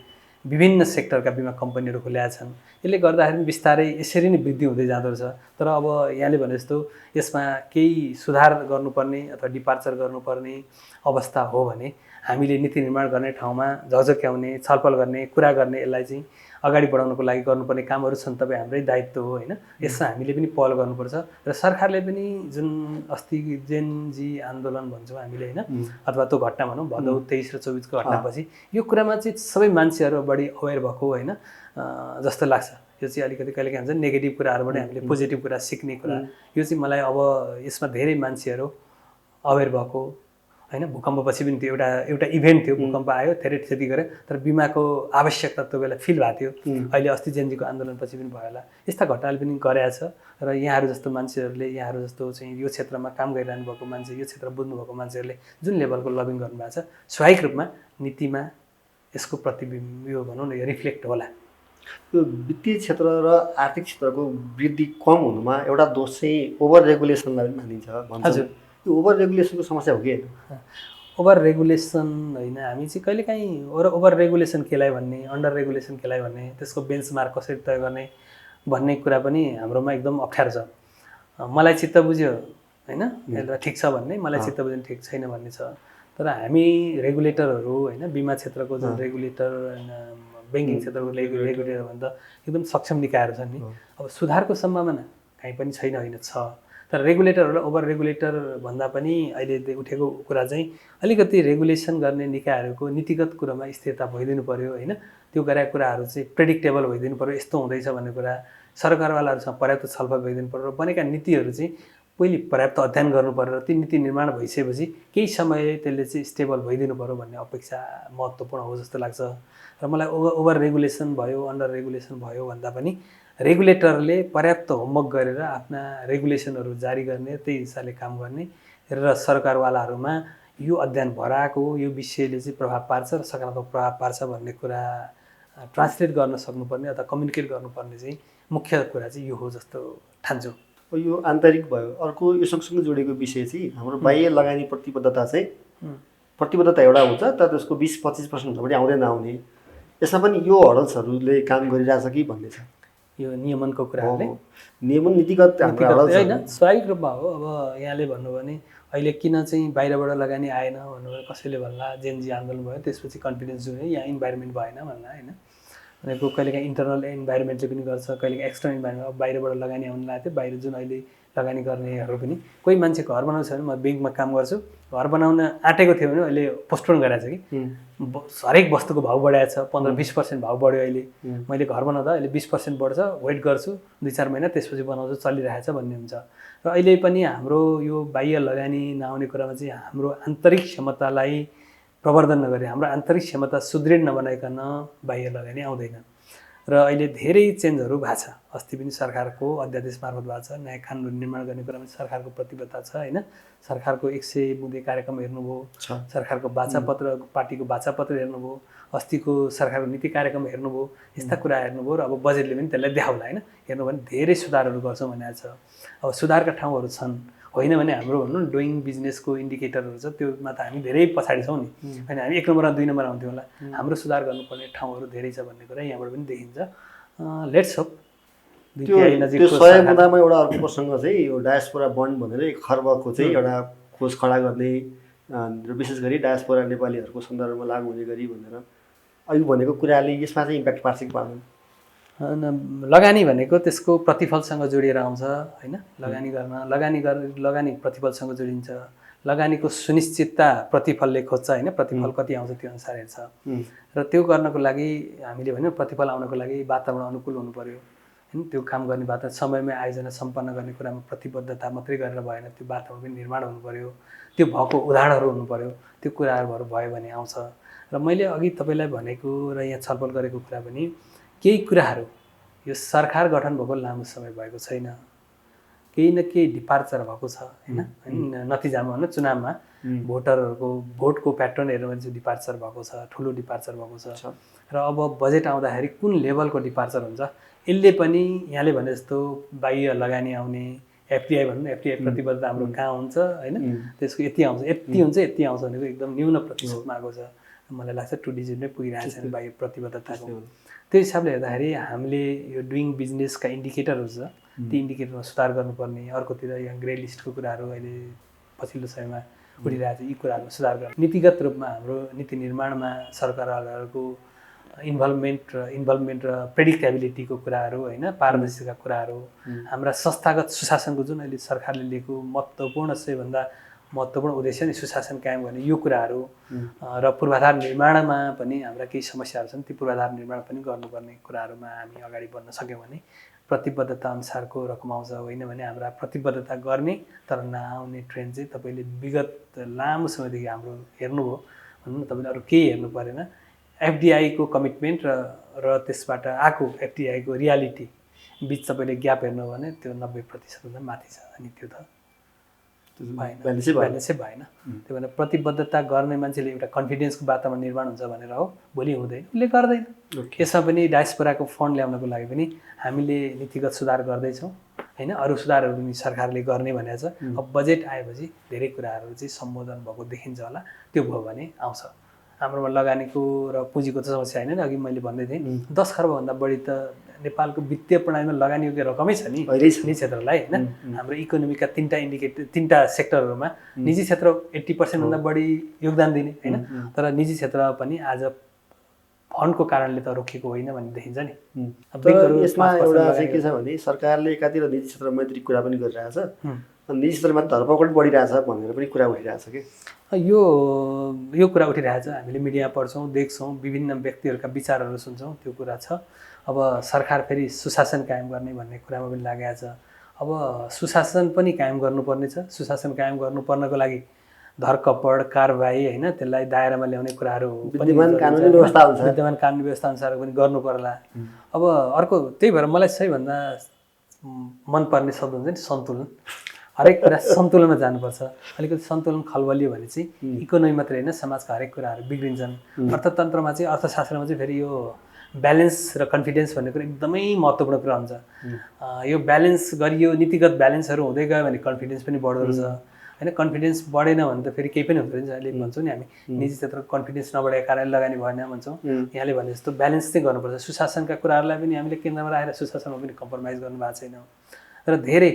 विभिन्न सेक्टरका बिमा कम्पनीहरू खोलेका छन्। यसले गर्दाखेरि बिस्तारै यसरी नै वृद्धि हुँदै जाँदो रहेछ। तर अब यहाँले भने जस्तो यसमा केही सुधार गर्नुपर्ने अथवा डिपार्चर गर्नुपर्ने अवस्था हो भने हामीले नीति निर्माण गर्ने ठाउँमा झकझक्याउने, छलफल गर्ने, कुरा गर्ने, यसलाई चाहिँ अगाडि बढाउनको लागि गर्नुपर्ने कामहरू छन्। तपाईँ हाम्रै दायित्व हो होइन। यसमा हामीले पनि पहल गर्नुपर्छ र सरकारले पनि जुन अस्ति जेनजी आन्दोलन भन्छौँ हामीले होइन, अथवा त्यो घटना भनौँ भदौ 23 र 24 को घटनापछि यो कुरामा चाहिँ सबै मान्छेहरू बढी अवेर भएको होइन जस्तो लाग्छ। यो चाहिँ अलिकति कहिलेकाहीँ हुन्छ नेगेटिभ कुराहरूबाट हामीले पोजिटिभ कुरा सिक्ने कुरा। यो चाहिँ मलाई अब यसमा धेरै मान्छेहरू अवेर भएको होइन। भूकम्पपछि पनि त्यो एउटा इभेन्ट थियो, भूकम्प आयो, धेरै क्षति गर्यो, तर बिमाको आवश्यकता त्यो बेला फिल भएको थियो। अहिले अस्ति जेनजीको आन्दोलनपछि पनि भयो होला। यस्ता घटनाले पनि गरेको छ र यहाँहरू जस्तो मान्छेहरूले, यहाँहरू जस्तो चाहिँ यो क्षेत्रमा काम गरिरहनु भएको मान्छे, यो क्षेत्र बुझ्नुभएको मान्छेहरूले जुन लेभलको लबिङ गर्नुभएको छ, स्वाभाविक रूपमा नीतिमा यसको प्रतिबिम्ब यो भनौँ न यो रिफ्लेक्ट होला।
यो वित्तीय क्षेत्र र आर्थिक क्षेत्रको वृद्धि कम हुनुमा एउटा दोष चाहिँ ओभर रेगुलेसनलाई पनि मानिन्छ भन्छ।
हजुर,
यो ओभर रेगुलेसनको समस्या हो कि होइन?
ओभर रेगुलेसन होइन, हामी चाहिँ कहिलेकाहीँ ओभर रेगुलेसन केलाई भन्ने, अन्डर रेगुलेसन केलाई भन्ने, त्यसको बेन्चमार्क कसरी तय गर्ने भन्ने कुरा पनि हाम्रोमा एकदम अप्ठ्यारो छ। मलाई चित्त बुझ्यो होइन यसलाई ठिक छ भन्ने, मलाई चित्त बुझ्यो ठिक छैन भन्ने छ। तर हामी रेगुलेटरहरू होइन, बिमा क्षेत्रको जुन रेगुलेटर, ब्याङ्किङ क्षेत्रको रेगुलेटर भन्दा एकदम सक्षम निकायहरू छन् नि। अब सुधारको सम्भावना कहीँ पनि छैन होइन, छ। तर रेगुलेटरहरूलाई ओभर रेगुलेटर भन्दा पनि अहिले उठेको कुरा चाहिँ अलिकति रेगुलेसन गर्ने निकायहरूको नीतिगत कुरामा स्थिरता भइदिनु पऱ्यो होइन। त्यो गरेका कुराहरू चाहिँ प्रेडिक्टेबल भइदिनु पऱ्यो, यस्तो हुँदैछ भन्ने कुरा सरकारवालाहरूसँग पर्याप्त छलफल भइदिनु पऱ्यो र बनेका नीतिहरू चाहिँ पहिले पर्याप्त अध्ययन गर्नु पऱ्यो र ती नीति निर्माण भइसकेपछि केही समय त्यसले चाहिँ स्टेबल भइदिनु पऱ्यो भन्ने अपेक्षा महत्त्वपूर्ण हो जस्तो लाग्छ। र मलाई ओभर रेगुलेसन भयो, अन्डर रेगुलेसन भयो भन्दा पनि रेगुलेटरले पर्याप्त होमवर्क गरेर आफ्ना रेगुलेसनहरू जारी गर्ने, त्यही हिसाबले काम गर्ने र सरकारवालाहरूमा यो अध्ययन भराएको यो विषयले चाहिँ प्रभाव पार्छ र सकारात्मक प्रभाव पार्छ भन्ने कुरा ट्रान्सलेट गर्न सक्नुपर्ने अथवा कम्युनिकेट गर्नुपर्ने चाहिँ मुख्य कुरा चाहिँ यो हो जस्तो ठान्छु।
यो आन्तरिक भयो। अर्को यो सँगसँगै जोडेको विषय चाहिँ हाम्रो बाह्य लगानी प्रतिबद्धता चाहिँ प्रतिबद्धता एउटा हुन्छ, तर त्यसको 20-25% पनि आउँदै नआउने, यसमा पनि यो हडल्सहरूले काम गरिरहेछ कि भन्ने छ।
यो नियमनको कुराहरूले
नियमन नीतिगत
होइन, स्वाभाविक रूपमा हो। अब यहाँले भन्नु भने अहिले किन चाहिँ बाहिरबाट लगानी आएन भन्नुभयो, कसैले भन्ला जेनजी आन्दोलन भयो त्यसपछि कन्फिडेन्स जुन यहाँ इन्भाइरोमेन्ट भएन भन्ला होइन। भनेको कहिलेकाहीँ इन्टरनल इन्भाइरोमेन्टले पनि गर्छ, कहिलेकाहीँ एक्सटर्नल इन्भाइरोमेन्ट। बाहिरबाट लगानी आउनु लागेको थियो, बाहिर जुन अहिले लगानी गर्नेहरू पनि कोही मान्छे घर बनाउँछ भने म ब्याङ्कमा काम गर्छु, घर बनाउन आँटेको थियो भने अहिले पोस्टपोन गराएको छ कि हरेक वस्तुको भाउ बढाएको छ, 15-20% भाउ बढ्यो। अहिले मैले घर बनाउँदा अहिले 20% बढ्छ, वेट गर्छु 2-4 महिना त्यसपछि बनाउँछु, चलिरहेछ भन्ने हुन्छ। र अहिले पनि हाम्रो यो बाह्य लगानी नआउने कुरामा चाहिँ हाम्रो आन्तरिक क्षमतालाई प्रवर्धन नगरी, हाम्रो आन्तरिक क्षमता सुदृढ नबनाइकन बाह्य लगानी आउँदैन। र अहिले धेरै चेन्जहरू भएको छ। अस्ति पनि सरकारको अध्यादेश मार्फत भएको छ, नयाँ कानुन निर्माण गर्ने कुरामा सरकारको प्रतिबद्धता छ होइन। सरकारको 100 बुँदे कार्यक्रम हेर्नुभयो, सरकारको बाचापत्र, पार्टीको बाचापत्र हेर्नुभयो, अस्तिको सरकारको नीति कार्यक्रम हेर्नुभयो, यस्ता कुरा हेर्नुभयो र अब बजेटले पनि त्यसलाई देखाउला होइन। हेर्नु भने धेरै सुधारहरू गर्छौँ भनेको छ। अब सुधारका ठाउँहरू छन्, होइन भने हाम्रो भनौँ न डुइङ बिजनेसको इन्डिकेटरहरू छ, त्योमा त हामी धेरै पछाडि छौँ नि होइन। हामी 1 नम्बर 2 नम्बर आउँथ्यौँ होला। हाम्रो सुधार गर्नुपर्ने ठाउँहरू धेरै छ भन्ने कुरा यहाँबाट पनि देखिन्छ। Let's hope.
त्यो 100 मुद्दामा एउटा अर्को प्रसङ्ग चाहिँ यो डायस्पोरा बन्ड भनेर 1 खर्बको चाहिँ एउटा खोज खडा गर्ने र विशेष गरी डायस्पोरा नेपालीहरूको सन्दर्भमा लागु हुने गरी भनेर अघि भनेको कुराले यसमा चाहिँ इम्प्याक्ट पार्छ कि पार्दैन?
लगानी भनेको त्यसको प्रतिफलसँग जोडिएर आउँछ होइन। लगानी प्रतिफलसँग जोडिन्छ। लगानीको सुनिश्चितता प्रतिफलले खोज्छ होइन। प्रतिफल कति आउँछ त्यो अनुसार हेर्छ। र त्यो गर्नको लागि हामीले भन्यौँ प्रतिफल आउनको लागि वातावरण अनुकूल हुनु पर्यो होइन। त्यो काम गर्ने वातावरण समयमै आयोजना सम्पन्न गर्ने कुरामा प्रतिबद्धता मात्रै गरेर भएन, त्यो वातावरण पनि निर्माण हुनु पर्यो, त्यो भएको उदाहरणहरू हुनु पर्यो। त्यो कुराहरू भयो भने आउँछ। र मैले अघि तपाईँलाई भनेको र यहाँ छलफल गरेको कुरा पनि केही कुराहरू यो सरकार गठन भएको लामो समय भएको छैन, केही न केही डिपार्चर भएको छ होइन। नतिजामा भनौँ चुनावमा भोटको प्याटर्न हेर्नु भने चाहिँ डिपार्चर भएको छ, ठुलो डिपार्चर भएको छ। र अब बजेट आउँदाखेरि कुन लेभलको डिपार्चर हुन्छ यसले पनि यहाँले भने जस्तो बाह्य लगानी आउने एफडिआई भनौँ न, एफडिआई प्रतिबद्धता हाम्रो कहाँ हुन्छ होइन। त्यसको यति आउँछ, यति हुन्छ, यति आउँछ भनेको एकदम न्यून प्रतिशतमा आएको छ। मलाई लाग्छ 2 डिजिट नै पुगिरहेको छ बाह्य प्रतिबद्धताको। त्यो हिसाबले हेर्दाखेरि हामीले यो डुइङ बिजनेसका इन्डिकेटरहरू छ, ती इन्डिकेटरमा सुधार गर्नुपर्ने। अर्कोतिर यहाँ ग्रे लिस्टको कुराहरू अहिले पछिल्लो समयमा उठिरहेको छ, यी कुराहरूमा सुधार गर्ने। नीतिगत रूपमा हाम्रो नीति निर्माणमा सरकारहरूको इन्भल्भमेन्ट र प्रेडिक्टेबिलिटीको कुराहरू होइन, पारदर्शिताका कुराहरू, हाम्रा संस्थागत सुशासनको जुन अहिले सरकारले लिएको महत्त्वपूर्ण सबैभन्दा महत्त्वपूर्ण उद्देश्य नि सुशासन कायम गर्ने यो कुराहरू र पूर्वाधार निर्माणमा पनि हाम्रा केही समस्याहरू छन्, ती पूर्वाधार निर्माण पनि गर्नुपर्ने कुराहरूमा हामी अगाडि बढ्न सक्यौँ भने प्रतिबद्धता अनुसारको रकम आउँछ। होइन भने हाम्रा प्रतिबद्धता गर्ने तर नआउने ट्रेन्ड चाहिँ तपाईँले विगत लामो समयदेखि हाम्रो हेर्नुभयो भनौँ न, तपाईँले अरू केही हेर्नु परेन। एफडिआईको कमिटमेन्ट र त्यसबाट आएको एफडिआईको रियालिटी बिच तपाईँले ग्याप हेर्नु भने त्यो 90% माथि छ। अनि त्यो त ब्यालेन्सै भएन। त्यो भएर प्रतिबद्धता गर्ने मान्छेले एउटा कन्फिडेन्सको वातावरण निर्माण हुन्छ भनेर हो, भोलि हुँदैन, उसले गर्दैन। यसमा पनि डायस्पोराको फन्ड ल्याउनको लागि पनि हामीले नीतिगत सुधार गर्दैछौँ होइन। अरू सुधारहरू पनि सरकारले गर्ने भनेको छ। अब बजेट आएपछि धेरै कुराहरू चाहिँ सम्बोधन भएको देखिन्छ होला, त्यो भयो भने आउँछ। हाम्रोमा लगानीको र पुँजीको त समस्या होइन नि, अघि मैले भन्दै थिएँ 10 खर्बभन्दा बढी त नेपालको वित्तीय प्रणालीमा लगानी योग्य रकमै छ नि निजी क्षेत्रलाई होइन। हाम्रो इकोनोमीका 3टा सेक्टरहरूमा निजी क्षेत्र 80% भन्दा बढी योगदान दिने होइन, तर निजी क्षेत्र पनि आज फन्डको कारणले त रोकिएको होइन भन्ने देखिन्छ नि।
यसमा एउटा चाहिँ के छ भने सरकारले एकातिर निजी क्षेत्र मैत्री कुरा पनि गरिरहेछ, अनि निजी क्षेत्रमा धरपकड बढिरहेछ भनेर पनि कुरा उठिरहेछ कि
यो कुरा उठिरहेछ। हामीले मिडिया पढ्छौँ, देख्छौँ, विभिन्न व्यक्तिहरूका विचारहरू सुन्छौँ, त्यो कुरा छ। अब सरकार फेरि सुशासन कायम गर्ने भन्ने कुरामा पनि लागेको छ। अब सुशासन पनि कायम गर्नुपर्ने छ। सुशासन कायम गर्नुपर्नको लागि धरकपड कारबाही होइन, त्यसलाई दायरामा ल्याउने कुराहरू
विद्यमान कानुनी
व्यवस्था अनुसार पनि गर्नु पर्ला। अब अर्को त्यही भएर मलाई सबैभन्दा मनपर्ने शब्द हुन्छ नि सन्तुलन। हरेक कुरा सन्तुलनमा जानुपर्छ। अलिकति सन्तुलन खलबलियो भने चाहिँ इकोनोमी मात्रै होइन समाजका हरेक कुराहरू बिग्रिन्छन्। अर्थतन्त्रमा चाहिँ अर्थशास्त्रमा चाहिँ फेरि यो ब्यालेन्स र कन्फिडेन्स भन्ने कुरा एकदमै महत्त्वपूर्ण कुरा हुन्छ। यो ब्यालेन्स गरियो, नीतिगत ब्यालेन्सहरू हुँदै गयो भने कन्फिडेन्स पनि बढ्दो रहेछ होइन। कन्फिडेन्स बढेन भने त फेरि केही पनि हुँदैन। अहिले भन्छौँ नि हामी निजी क्षेत्रको कन्फिडेन्स नबढेको कारणले लगानी भएन भन्छौँ। यहाँले भने जस्तो ब्यालेन्स चाहिँ गर्नुपर्छ। सुशासनका कुराहरूलाई पनि हामीले केन्द्रमा राखेर सुशासनमा पनि कम्प्रोमाइज गर्नु भएको छैन। र धेरै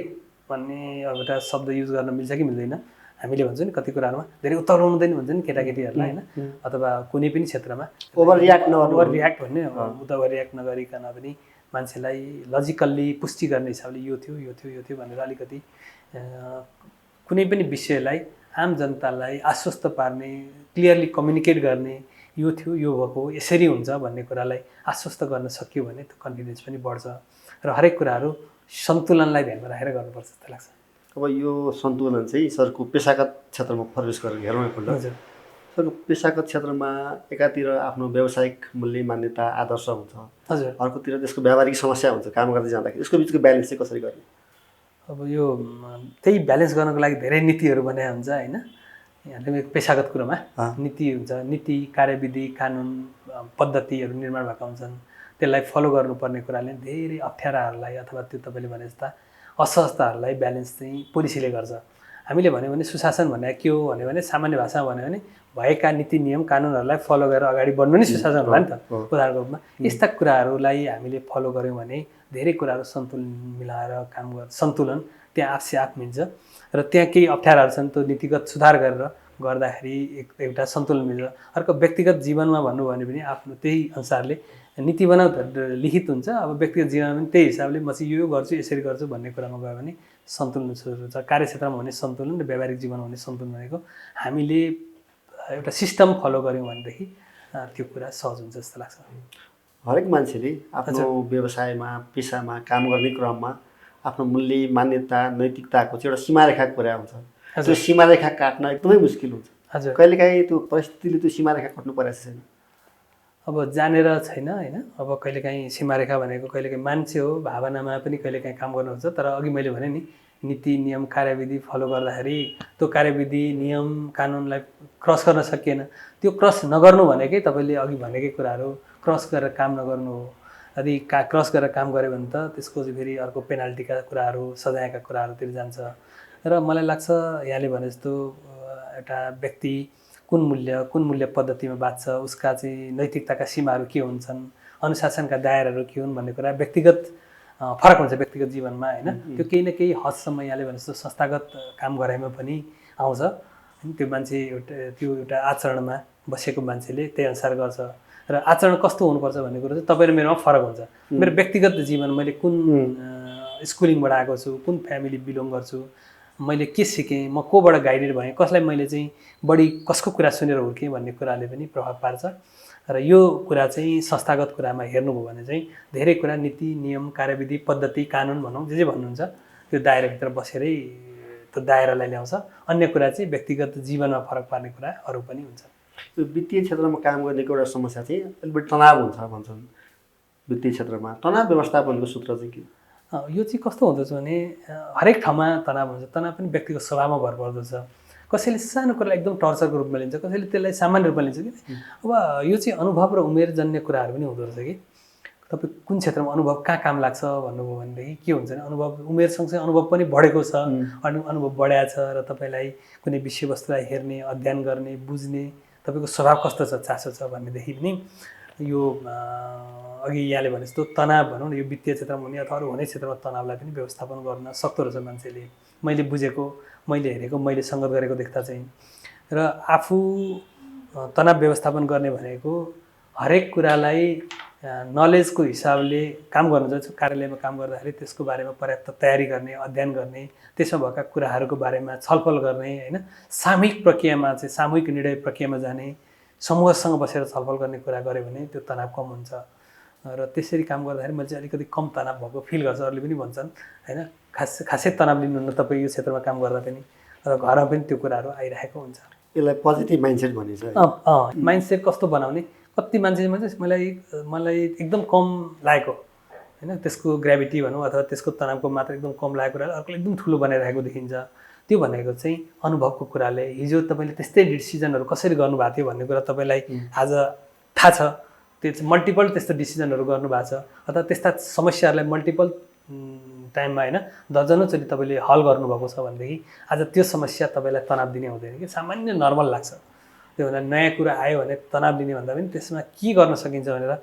भन्ने अब एउटा शब्द युज गर्न मिल्छ कि मिल्दैन, हामीले भन्छौँ नि कति कुराहरूमा धेरै उत्ताउनुहुँदैन भन्छ नि केटाकेटीहरूलाई होइन, अथवा कुनै पनि क्षेत्रमा ओभर रियाक्ट भन्ने ओभर रियाक्ट नगरिकन पनि मान्छेलाई लजिकल्ली पुष्टि गर्ने हिसाबले यो थियो भनेर अलिकति कुनै पनि विषयलाई आम जनतालाई आश्वस्त पार्ने, क्लियरली कम्युनिकेट गर्ने, यो थियो, यो भएको, यसरी हुन्छ भन्ने कुरालाई आश्वस्त गर्न सक्यो भने त्यो कन्फिडेन्स पनि बढ्छ। र हरेक कुराहरू सन्तुलनलाई ध्यानमा राखेर गर्नुपर्छ जस्तो लाग्छ।
अब यो सन्तुलन चाहिँ सरको पेसागत क्षेत्रमा प्रवेश गरेर हेरौँ एकपल्ट। सरको पेसागत क्षेत्रमा एकातिर आफ्नो व्यावसायिक मूल्य मान्यता आदर्श हुन्छ,
हजुर,
अर्कोतिर त्यसको व्यावहारिक समस्या हुन्छ काम गर्दै जाँदाखेरि। यसको बिचको ब्यालेन्स चाहिँ कसरी गर्ने?
अब यो त्यही ब्यालेन्स गर्नको लागि धेरै नीतिहरू बनाएको हुन्छ होइन। यहाँले पेसागत कुरोमा नीति हुन्छ, नीति कार्यविधि कानुन पद्धतिहरू निर्माण भएका हुन्छन्। त्यसलाई फलो गर्नुपर्ने कुराले धेरै अप्ठ्याराहरूलाई अथवा त्यो तपाईँले भने जस्ता असहजताहरूलाई ब्यालेन्स चाहिँ पोलिसीले गर्छ। हामीले भन्यो भने सुशासन भने के हो भने सामान्य भाषामा भन्यो भने भएका नीति नियम कानुनहरूलाई फलो गरेर अगाडि बढ्नु नै सुशासन होला नि त उदाहरणको रूपमा। यस्ता कुराहरूलाई हामीले फलो गऱ्यौँ भने धेरै कुराहरू सन्तुलन मिलाएर काम गर्छ, सन्तुलन त्यहाँ आफसे आफ मिल्छ। र त्यहाँ केही अप्ठ्याराहरू छन्, त्यो नीतिगत सुधार गरेर गर्दाखेरि एउटा सन्तुलन मिल्छ। अर्को व्यक्तिगत जीवनमा भन्नु भने पनि आफ्नो त्यही अनुसारले नीति बनाउ लिखित हुन्छ। अब व्यक्तिगत जीवनमा पनि त्यही हिसाबले म चाहिँ यो गर्छु यसरी गर्छु भन्ने कुरामा गयो भने सन्तुलन सुरु हुन्छ। कार्यक्षेत्रमा हुने सन्तुलन र व्यावहारिक जीवनमा हुने सन्तुलन भनेको हामीले एउटा सिस्टम फलो गऱ्यौँ भनेदेखि त्यो कुरा सहज हुन्छ जस्तो लाग्छ।
हरेक मान्छेले आफ्नो व्यवसायमा पेसामा काम गर्ने क्रममा आफ्नो मूल्य मान्यता नैतिकताको चाहिँ एउटा सीमारेखा कुरा हुन्छ। त्यो सीमारेखा काट्न एकदमै मुस्किल हुन्छ।
हजुर,
कहिलेकाहीँ त्यो परिस्थितिले त्यो सीमारेखा काट्नु परेको छैन?
अब जानेर छैन होइन। अब कहिलेकाहीँ सीमारेखा भनेको कहिलेकाहीँ मान्छे हो, भावनामा पनि कहिलेकाहीँ काम गर्नुहुन्छ। तर अघि मैले भने नि नीति नियम कार्यविधि फलो गर्दाखेरि त्यो कार्यविधि नियम कानुनलाई क्रस गर्न सकिएन। त्यो क्रस नगर्नु भनेकै तपाईँले अघि भनेकै कुराहरू क्रस गरेर काम नगर्नु हो। यदि क्रस गरेर काम गऱ्यो भने त त्यसको चाहिँ फेरि अर्को पेनाल्टीका कुराहरू सजायका कुराहरूतिर जान्छ। र मलाई लाग्छ यहाँले भने जस्तो एउटा व्यक्ति कुन मूल्य पद्धतिमा बाँच्छ, उसका चाहिँ नैतिकताका सीमाहरू के हुन्छन्, अनुशासनका दायराहरू के हुन् भन्ने कुरा व्यक्तिगत फरक हुन्छ व्यक्तिगत जीवनमा होइन। त्यो केही न केही हदसम्म यहाँले भने जस्तो संस्थागत काम गराइमा पनि आउँछ। त्यो मान्छे त्यो एउटा आचरणमा बसेको मान्छेले त्यही अनुसार गर्छ र आचरण कस्तो हुनुपर्छ भन्ने कुरो चाहिँ तपाईँ र मेरोमा फरक हुन्छ। मेरो व्यक्तिगत जीवन मैले कुन स्कुलिङबाट आएको छु, कुन फ्यामिली बिलोङ गर्छु, मैले के सिकेँ, म कोबाट गाइडेड भएँ, कसलाई मैले चाहिँ बढी कसको कुरा सुनेर हुर्केँ भन्ने कुराले पनि प्रभाव पार्छ। र यो कुरा चाहिँ संस्थागत कुरामा हेर्नुभयो भने चाहिँ धेरै कुरा नीति नियम कार्यविधि पद्धति कानुन भनौँ जे भन्नुहुन्छ त्यो दायराभित्र बसेरै त्यो दायरालाई ल्याउँछ। अन्य कुरा चाहिँ व्यक्तिगत जीवनमा फरक पार्ने कुराहरू पनि हुन्छ।
यो वित्तीय क्षेत्रमा काम गर्नेको एउटा समस्या चाहिँ अलिक बढी तनाव हुन्छ भन्छन्। वित्तीय क्षेत्रमा तनाव व्यवस्थापनको सूत्र चाहिँ के?
यो चाहिँ कस्तो हुँदछ भने हरेक ठाउँमा तनाव हुन्छ। तनाव पनि व्यक्तिको स्वभावमा भर पर्दछ। कसैले सानो कुरालाई एकदम टर्चरको रूपमा लिन्छ, कसैले त्यसलाई सामान्य रूपमा लिन्छ कि। अब यो चाहिँ अनुभव र उमेरजन्य कुराहरू पनि हुँदो रहेछ कि। तपाईँ कुन क्षेत्रमा अनुभव कहाँ काम लाग्छ भन्नुभयो भनेदेखि के हुन्छ भने अनुभव उमेर सँगसँगै अनुभव पनि बढेको छ, अनुभव बढाएको छ र तपाईँलाई कुनै विषयवस्तुलाई हेर्ने अध्ययन गर्ने बुझ्ने तपाईँको स्वभाव कस्तो छ चासो छ भन्नेदेखि पनि यो अघि यहाँले भने जस्तो तनाव भनौँ न यो वित्तीय क्षेत्रमा हुने अथवा अरू हुने क्षेत्रमा तनावलाई पनि व्यवस्थापन गर्न सक्दो रहेछ मान्छेले। मैले बुझेको, मैले हेरेको, मैले सङ्गत गरेको देख्दा चाहिँ। र आफू तनाव व्यवस्थापन गर्ने भनेको हरेक कुरालाई नलेजको हिसाबले काम गर्नु जान्छ। कार्यालयमा काम गर्दाखेरि त्यसको बारेमा पर्याप्त तयारी गर्ने, अध्ययन गर्ने, त्यसमा भएका कुराहरूको बारेमा छलफल गर्ने होइन। सामूहिक प्रक्रियामा चाहिँ सामूहिक निर्णय प्रक्रियामा जाने, समूहसँग बसेर छलफल गर्ने कुरा गऱ्यो भने त्यो तनाव कम हुन्छ। र त्यसरी काम गर्दाखेरि मैले चाहिँ अलिकति कम तनाव भएको फिल गर्छ। अरूले पनि भन्छन् होइन खासै तनाव लिनुहुन्न तपाईँ यो क्षेत्रमा काम गर्दा पनि, र घरमा पनि त्यो कुराहरू आइरहेको हुन्छ।
यसलाई पोजिटिभ माइन्डसेट भनिन्छ।
माइन्डसेट कस्तो बनाउने, कति मान्छेमा चाहिँ मलाई एकदम कम लागेको होइन त्यसको ग्राभिटी भनौँ अथवा त्यसको तनावको मात्रा एकदम कम लागेको कुराले अर्कोले एकदम ठुलो बनाइरहेको देखिन्छ। त्यो भनेको चाहिँ अनुभवको कुराले हिजो तपाईँले त्यस्तै डिसिजनहरू कसरी गर्नुभएको थियो भन्ने कुरा तपाईँलाई आज थाहा छ। त्यो चाहिँ मल्टिपल त्यस्तो डिसिजनहरू गर्नुभएको छ अथवा त्यस्ता समस्याहरूलाई मल्टिपल टाइममा होइन दर्जनौँचोटि तपाईँले हल गर्नुभएको छ भनेदेखि आज त्यो समस्या तपाईँलाई तनाव दिने हुँदैन कि सामान्य नर्मल लाग्छ। त्यो भन्दा नयाँ कुरा आयो भने तनाव दिने भन्दा पनि त्यसमा के गर्न सकिन्छ भनेर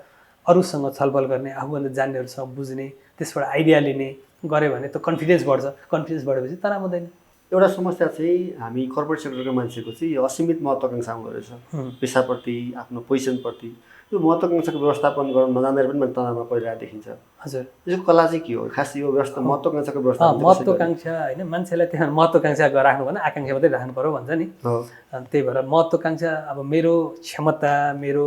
अरूसँग छलफल गर्ने, आफूभन्दा जान्नेहरूसँग बुझ्ने, त्यसबाट आइडिया लिने गऱ्यो भने त कन्फिडेन्स बढ्छ। कन्फिडेन्स बढेपछि तनाव हुँदैन।
एउटा समस्या चाहिँ हामी कर्पोरेट सेक्टरको मान्छेको चाहिँ असीमित महत्त्वाकांक्षा हुँदो रहेछ पेसाप्रति, आफ्नो पोजिसनप्रति। यो महत्त्वाकांक्षाको व्यवस्थापन गर्न नजान्दै पनि मैले तनावमा परिरहेको देखिन्छ। हजुर, यसको कला चाहिँ के हो? खास यो महत्त्वाकांक्षाको व्यवस्थापन
महत्त्वाकांक्षा होइन मान्छेलाई त्यहाँ महत्त्वाकांक्षा राख्नु भने आकांक्षा मात्रै राख्नु पर्यो भन्छ नि। त्यही भएर महत्त्वाकांक्षा अब मेरो क्षमता, मेरो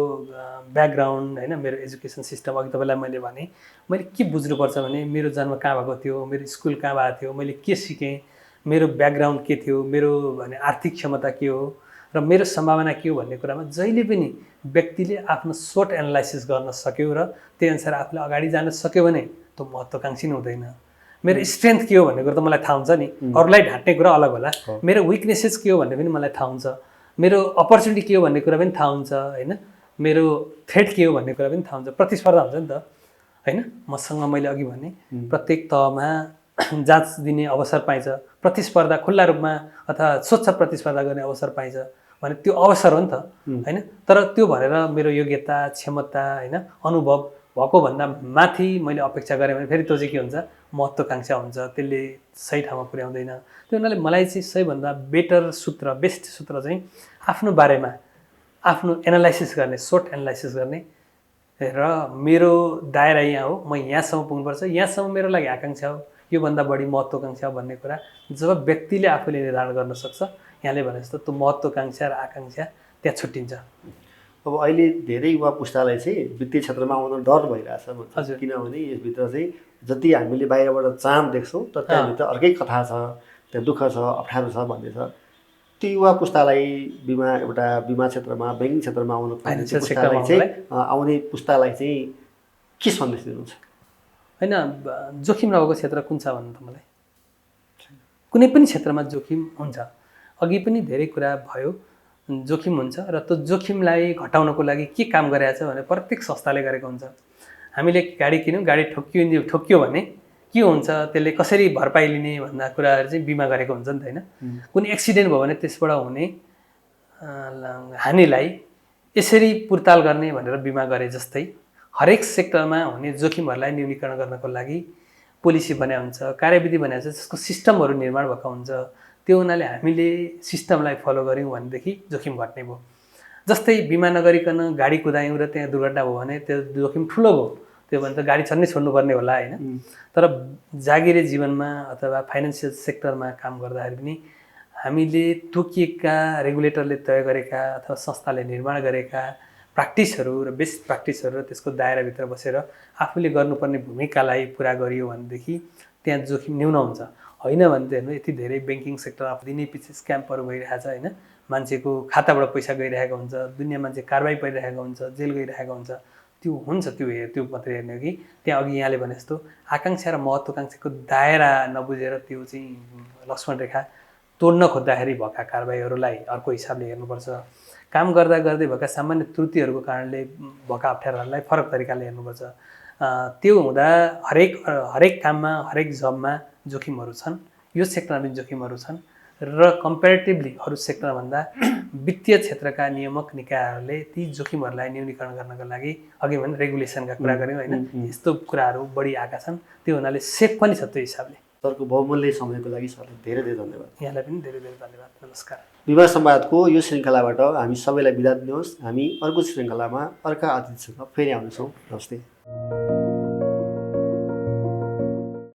ब्याकग्राउन्ड होइन, मेरो एजुकेसन सिस्टम अघि तपाईँलाई मैले भने मैले के बुझ्नुपर्छ भने मेरो जन्म कहाँ भएको थियो, मेरो स्कुल कहाँ भएको थियो, मैले के सिकेँ, मेरो ब्याकग्राउन्ड के थियो, मेरो भने आर्थिक क्षमता के हो र मेरो सम्भावना के हो भन्ने कुरामा जहिले पनि व्यक्तिले आफ्नो सोट एनालाइसिस गर्न सक्यो र त्यही अनुसार आफूले अगाडि जान सक्यो भने त्यो महत्त्वाकांक्षी नै हुँदैन। मेरो स्ट्रेन्थ के हो भन्ने कुरा त मलाई थाहा हुन्छ नि, अरूलाई ढाँट्ने कुरा अलग होला। मेरो विकनेसेस के हो भन्ने पनि मलाई थाहा हुन्छ, मेरो अपर्च्युनिटी के हो भन्ने कुरा पनि थाहा हुन्छ होइन, मेरो थ्रेट के हो भन्ने कुरा पनि थाहा हुन्छ। प्रतिस्पर्धा हुन्छ नि त होइन। मसँग मैले अघि भने प्रत्येक तहमा जाँच दिने अवसर पाइन्छ, प्रतिस्पर्धा खुल्ला रूपमा अथवा स्वच्छ प्रतिस्पर्धा गर्ने अवसर पाइन्छ भने त्यो अवसर हो नि त होइन। तर त्यो भनेर मेरो योग्यता क्षमता होइन अनुभव भएको भन्दा माथि मैले अपेक्षा गरेँ भने फेरि त्यो चाहिँ के हुन्छ, महत्त्वाकांक्षा हुन्छ, त्यसले सही ठाउँमा पुर्याउँदैन। त्यो हुनाले मलाई चाहिँ सबैभन्दा बेस्ट सूत्र चाहिँ आफ्नो बारेमा आफ्नो एनालाइसिस गर्ने, सोट एनालाइसिस गर्ने र मेरो दायरा यहाँ हो, म यहाँसम्म पुग्नुपर्छ, यहाँसम्म मेरो लागि आकाङ्क्षा हो, योभन्दा बढी महत्त्वाकांक्षा भन्ने कुरा जब व्यक्तिले आफूले निर्धारण गर्न सक्छ, यहाँले भने जस्तो त्यो महत्त्वाकांक्षा र आकाङ्क्षा त्यहाँ छुट्टिन्छ।
अब अहिले धेरै युवा पुस्तालाई चाहिँ वित्तीय क्षेत्रमा आउन डर भइरहेछ भन्छ। किनभने यसभित्र चाहिँ जति हामीले बाहिरबाट चाम देख्छौँ तर त्यहाँभित्र अर्कै कथा छ, त्यहाँ दुःख छ, अप्ठ्यारो छ भन्ने छ। त्यो युवा पुस्तालाई बिमा क्षेत्रमा ब्याङ्किङ क्षेत्रमा आउने पुस्तालाई चाहिँ के सन्देश दिनुहुन्छ?
होइन, जोखिम नभएको क्षेत्र कुन छ भन्नु त मलाई? कुनै पनि क्षेत्रमा जोखिम हुन्छ। अघि पनि धेरै कुरा भयो, जोखिम हुन्छ र त्यो जोखिमलाई घटाउनको लागि के काम गरिरहेछ भने प्रत्येक संस्थाले गरेको हुन्छ। हामीले गाडी किन्यौँ, गाडी ठोकियो भने के हुन्छ, त्यसले कसरी भरपाई लिने भन्दा कुराहरू चाहिँ बिमा गरेको हुन्छ नि त होइन। कुनै एक्सिडेन्ट भयो भने त्यसबाट हुने हानिलाई यसरी पुर्ताल गर्ने भनेर बिमा गरे जस्तै हरेक सेक्टरमा हुने जोखिमहरूलाई न्यूनीकरण गर्नको लागि पोलिसी बनाएको हुन्छ, कार्यविधि बनाएको हुन्छ, जसको सिस्टमहरू निर्माण भएको हुन्छ। त्यो हुनाले हामीले सिस्टमलाई फलो गऱ्यौँ भनेदेखि जोखिम घट्ने भयो। जस्तै बिमा नगरिकन गाडी कुदायौँ र त्यहाँ दुर्घटना भयो भने त्यो जोखिम ठुलो भयो, त्यो भने त गाडी छन्नै छोड्नु पर्ने होला होइन। तर जागिरे जीवनमा अथवा फाइनेन्सियल सेक्टरमा काम गर्दाखेरि पनि हामीले तोकिएका रेगुलेटरले तय गरेका अथवा संस्थाले निर्माण गरेका प्र्याक्टिसहरू र बेस्ट प्र्याक्टिसहरू र त्यसको दायराभित्र बसेर आफूले गर्नुपर्ने भूमिकालाई पुरा गरियो भनेदेखि त्यहाँ जोखिम न्यून हुन्छ। होइन भने चाहिँ हेर्नु यति धेरै ब्याङ्किङ सेक्टर दिनै पछि स्क्याम्पहरू भइरहेको छ होइन, मान्छेको खाताबाट पैसा गइरहेको हुन्छ, दुनियाँ मान्छे कारबाही परिरहेको हुन्छ, जेल गइरहेको हुन्छ। त्यो हुन्छ, त्यो मात्रै हेर्ने हो कि त्यहाँ अघि यहाँले भने जस्तो आकाङ्क्षा र महत्त्वाकाङ्क्षाको दायरा नबुझेर त्यो चाहिँ लक्ष्मण रेखा तोड्न खोज्दाखेरि भएका कारबाहीहरूलाई अर्को हिसाबले हेर्नुपर्छ। काम गर्दा गर्दै भएका सामान्य त्रुटिहरूको कारणले भएका अप्ठ्याराहरूलाई फरक तरिकाले हेर्नुपर्छ। त्यो हुँदा हरेक काममा हरेक जबमा जोखिमहरू छन्, यो सेक्टरमा पनि जोखिमहरू छन् र कम्पेरिटिभली अरू सेक्टरभन्दा वित्तीय क्षेत्रका नियामक निकायहरूले ती जोखिमहरूलाई न्यूनीकरण गर्नको लागि अघि भने रेगुलेसनका कुरा गऱ्यौँ होइन, यस्तो कुराहरू बढी आएका छन्। त्यो हुनाले सेफ पनि छ त्यो हिसाबले।
सरको बहुमूल्य समयको लागि सरलाई धेरै धेरै धन्यवाद।
यहाँलाई पनि धेरै धेरै धन्यवाद। नमस्कार।
बिमा संवादको यो श्रृङ्खलाबाट हामी सबैलाई बिदा दिनुहोस्। हामी अर्को श्रृङ्खलामा अर्का अतिथिसँग फेरि आउनेछौँ। नमस्ते।